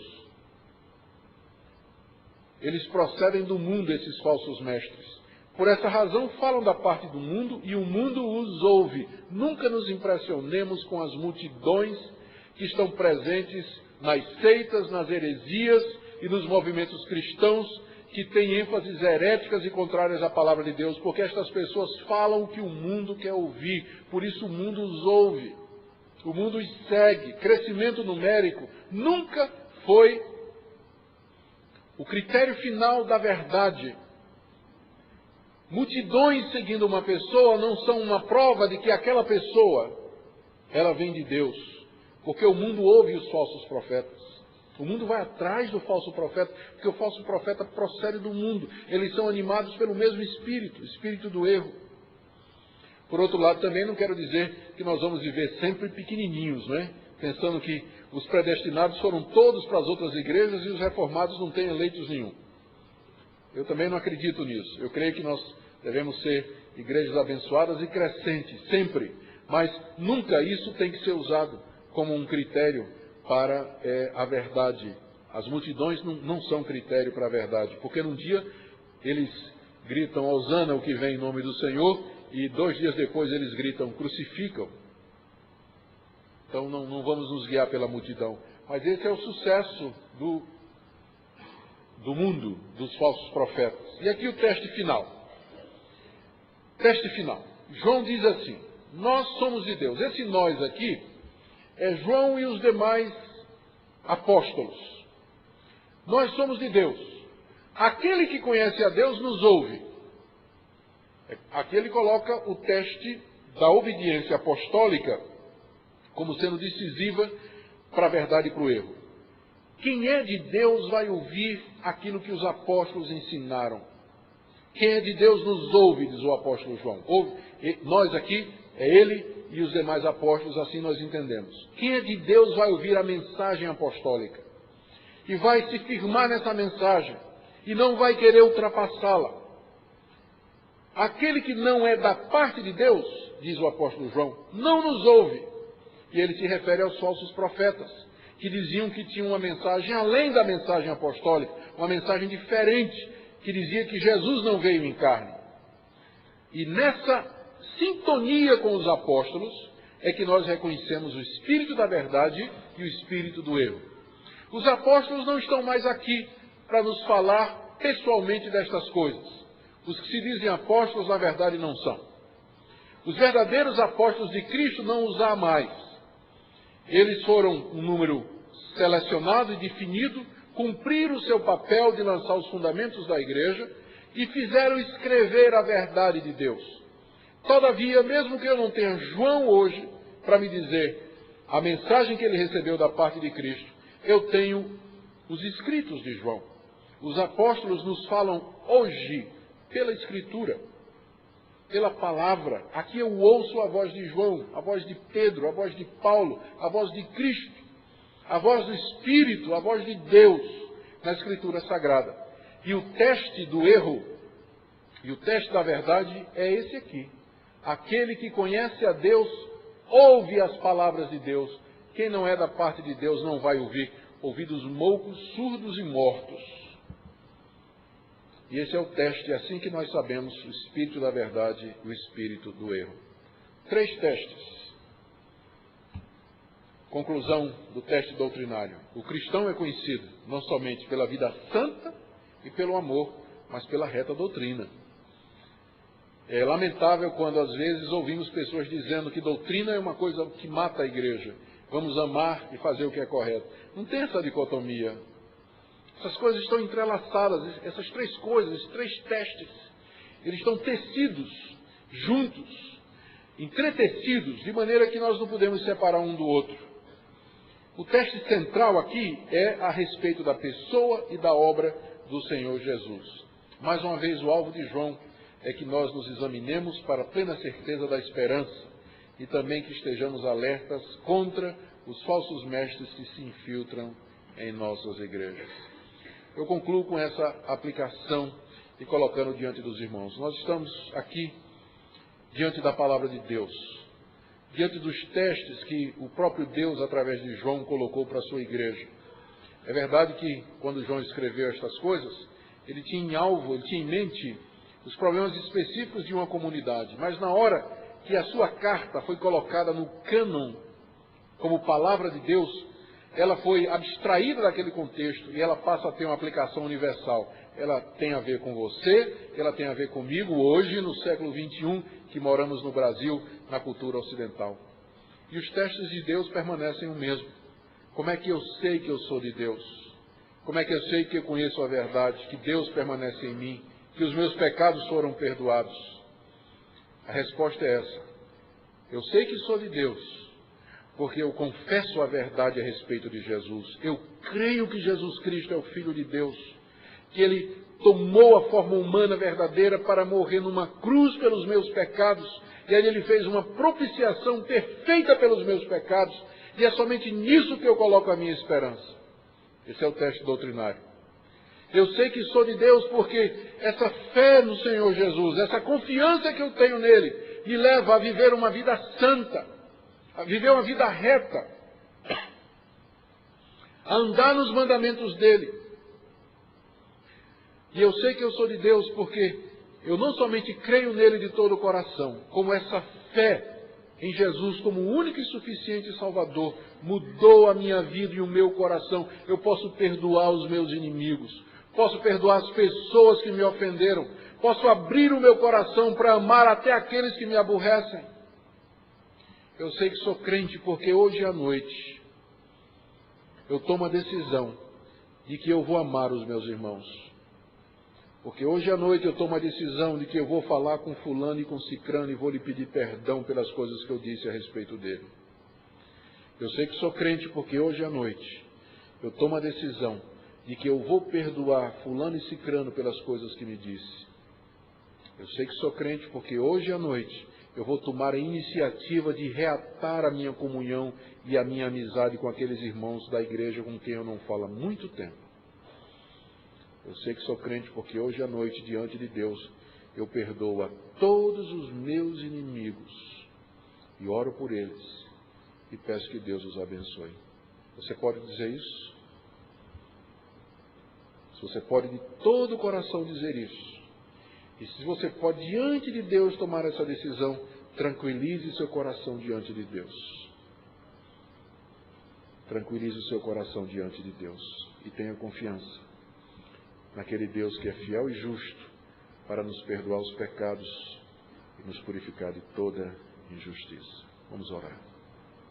Eles procedem do mundo, esses falsos mestres. Por essa razão falam da parte do mundo e o mundo os ouve. Nunca nos impressionemos com as multidões que estão presentes nas seitas, nas heresias e nos movimentos cristãos, que têm ênfases heréticas e contrárias à palavra de Deus, porque estas pessoas falam o que o mundo quer ouvir, por isso o mundo os ouve, o mundo os segue. Crescimento numérico nunca foi o critério final da verdade. Multidões seguindo uma pessoa não são uma prova de que aquela pessoa, ela vem de Deus, porque o mundo ouve os falsos profetas. O mundo vai atrás do falso profeta, porque o falso profeta procede do mundo. Eles são animados pelo mesmo espírito, o espírito do erro. Por outro lado, também não quero dizer que nós vamos viver sempre pequenininhos, não é? Pensando que os predestinados foram todos para as outras igrejas e os reformados não têm eleitos nenhum. Eu também não acredito nisso. Eu creio que nós devemos ser igrejas abençoadas e crescentes, sempre. Mas nunca isso tem que ser usado como um critério para a verdade. As multidões não são critério para a verdade, porque num dia eles gritam Hosana, o que vem em nome do Senhor, e 2 dias depois eles gritam crucificam. Então não vamos nos guiar pela multidão. Mas esse é o sucesso do mundo, dos falsos profetas. E aqui o teste final. Teste final. João diz assim: nós somos de Deus. Esse nós aqui é João e os demais apóstolos. Nós somos de Deus. Aquele que conhece a Deus nos ouve. Aqui ele coloca o teste da obediência apostólica como sendo decisiva para a verdade e para o erro. Quem é de Deus vai ouvir aquilo que os apóstolos ensinaram. Quem é de Deus nos ouve, diz o apóstolo João. Nós aqui, é ele e os demais apóstolos, assim nós entendemos. Quem é de Deus vai ouvir a mensagem apostólica e vai se firmar nessa mensagem e não vai querer ultrapassá-la. Aquele que não é da parte de Deus, diz o apóstolo João, não nos ouve. E ele se refere aos falsos profetas, que diziam que tinham uma mensagem além da mensagem apostólica, uma mensagem diferente, que dizia que Jesus não veio em carne. E nessa sintonia com os apóstolos é que nós reconhecemos o espírito da verdade e o espírito do erro. Os apóstolos não estão mais aqui para nos falar pessoalmente destas coisas. Os que se dizem apóstolos, na verdade, não são. Os verdadeiros apóstolos de Cristo não os há mais. Eles foram um número selecionado e definido, cumpriram o seu papel de lançar os fundamentos da igreja e fizeram escrever a verdade de Deus. Todavia, mesmo que eu não tenha João hoje para me dizer a mensagem que ele recebeu da parte de Cristo, eu tenho os escritos de João. Os apóstolos nos falam hoje pela Escritura, pela palavra. Aqui eu ouço a voz de João, a voz de Pedro, a voz de Paulo, a voz de Cristo, a voz do Espírito, a voz de Deus na Escritura Sagrada. E o teste do erro e o teste da verdade é esse aqui. Aquele que conhece a Deus ouve as palavras de Deus. Quem não é da parte de Deus não vai ouvir. Ouvidos moucos, surdos e mortos. E esse é o teste, é assim que nós sabemos o espírito da verdade e o espírito do erro. 3 testes. Conclusão do teste doutrinário. O cristão é conhecido não somente pela vida santa e pelo amor, mas pela reta doutrina. É lamentável quando às vezes ouvimos pessoas dizendo que doutrina é uma coisa que mata a igreja. Vamos amar e fazer o que é correto. Não tem essa dicotomia. Essas coisas estão entrelaçadas, essas 3 coisas, esses 3 testes, eles estão tecidos, juntos, entretecidos, de maneira que nós não podemos separar um do outro. O teste central aqui é a respeito da pessoa e da obra do Senhor Jesus. Mais uma vez, o alvo de João é que nós nos examinemos para a plena certeza da esperança e também que estejamos alertas contra os falsos mestres que se infiltram em nossas igrejas. Eu concluo com essa aplicação e colocando diante dos irmãos. Nós estamos aqui diante da palavra de Deus, diante dos testes que o próprio Deus, através de João, colocou para a sua igreja. É verdade que, quando João escreveu estas coisas, ele tinha em alvo, ele tinha em mente os problemas específicos de uma comunidade. Mas na hora que a sua carta foi colocada no cânon como palavra de Deus, ela foi abstraída daquele contexto e ela passa a ter uma aplicação universal. Ela tem a ver com você, ela tem a ver comigo hoje, no século XXI, que moramos no Brasil, na cultura ocidental. E os testes de Deus permanecem o mesmo. Como é que eu sei que eu sou de Deus? Como é que eu sei que eu conheço a verdade, que Deus permanece em mim, que os meus pecados foram perdoados? A resposta é essa. Eu sei que sou de Deus, porque eu confesso a verdade a respeito de Jesus. Eu creio que Jesus Cristo é o Filho de Deus, que Ele tomou a forma humana verdadeira para morrer numa cruz pelos meus pecados, e aí Ele fez uma propiciação perfeita pelos meus pecados, e é somente nisso que eu coloco a minha esperança. Esse é o teste doutrinário. Eu sei que sou de Deus porque essa fé no Senhor Jesus, essa confiança que eu tenho nele, me leva a viver uma vida santa, a viver uma vida reta, a andar nos mandamentos dele. E eu sei que eu sou de Deus porque eu não somente creio nele de todo o coração, como essa fé em Jesus como o único e suficiente Salvador mudou a minha vida e o meu coração. Eu posso perdoar os meus inimigos, posso perdoar as pessoas que me ofenderam, posso abrir o meu coração para amar até aqueles que me aborrecem. Eu sei que sou crente porque hoje à noite eu tomo a decisão de que eu vou amar os meus irmãos. Porque hoje à noite eu tomo a decisão de que eu vou falar com fulano e com cicrano e vou lhe pedir perdão pelas coisas que eu disse a respeito dele. Eu sei que sou crente porque hoje à noite eu tomo a decisão de que eu vou perdoar fulano e cicrano pelas coisas que me disse. Eu sei que sou crente porque hoje à noite eu vou tomar a iniciativa de reatar a minha comunhão e a minha amizade com aqueles irmãos da igreja com quem eu não falo há muito tempo. Eu sei que sou crente porque hoje à noite, diante de Deus, eu perdoo a todos os meus inimigos e oro por eles e peço que Deus os abençoe. Você pode dizer isso? Se você pode de todo o coração dizer isso, e se você pode diante de Deus tomar essa decisão, tranquilize seu coração diante de Deus. Tranquilize o seu coração diante de Deus e tenha confiança naquele Deus que é fiel e justo para nos perdoar os pecados e nos purificar de toda injustiça. Vamos orar.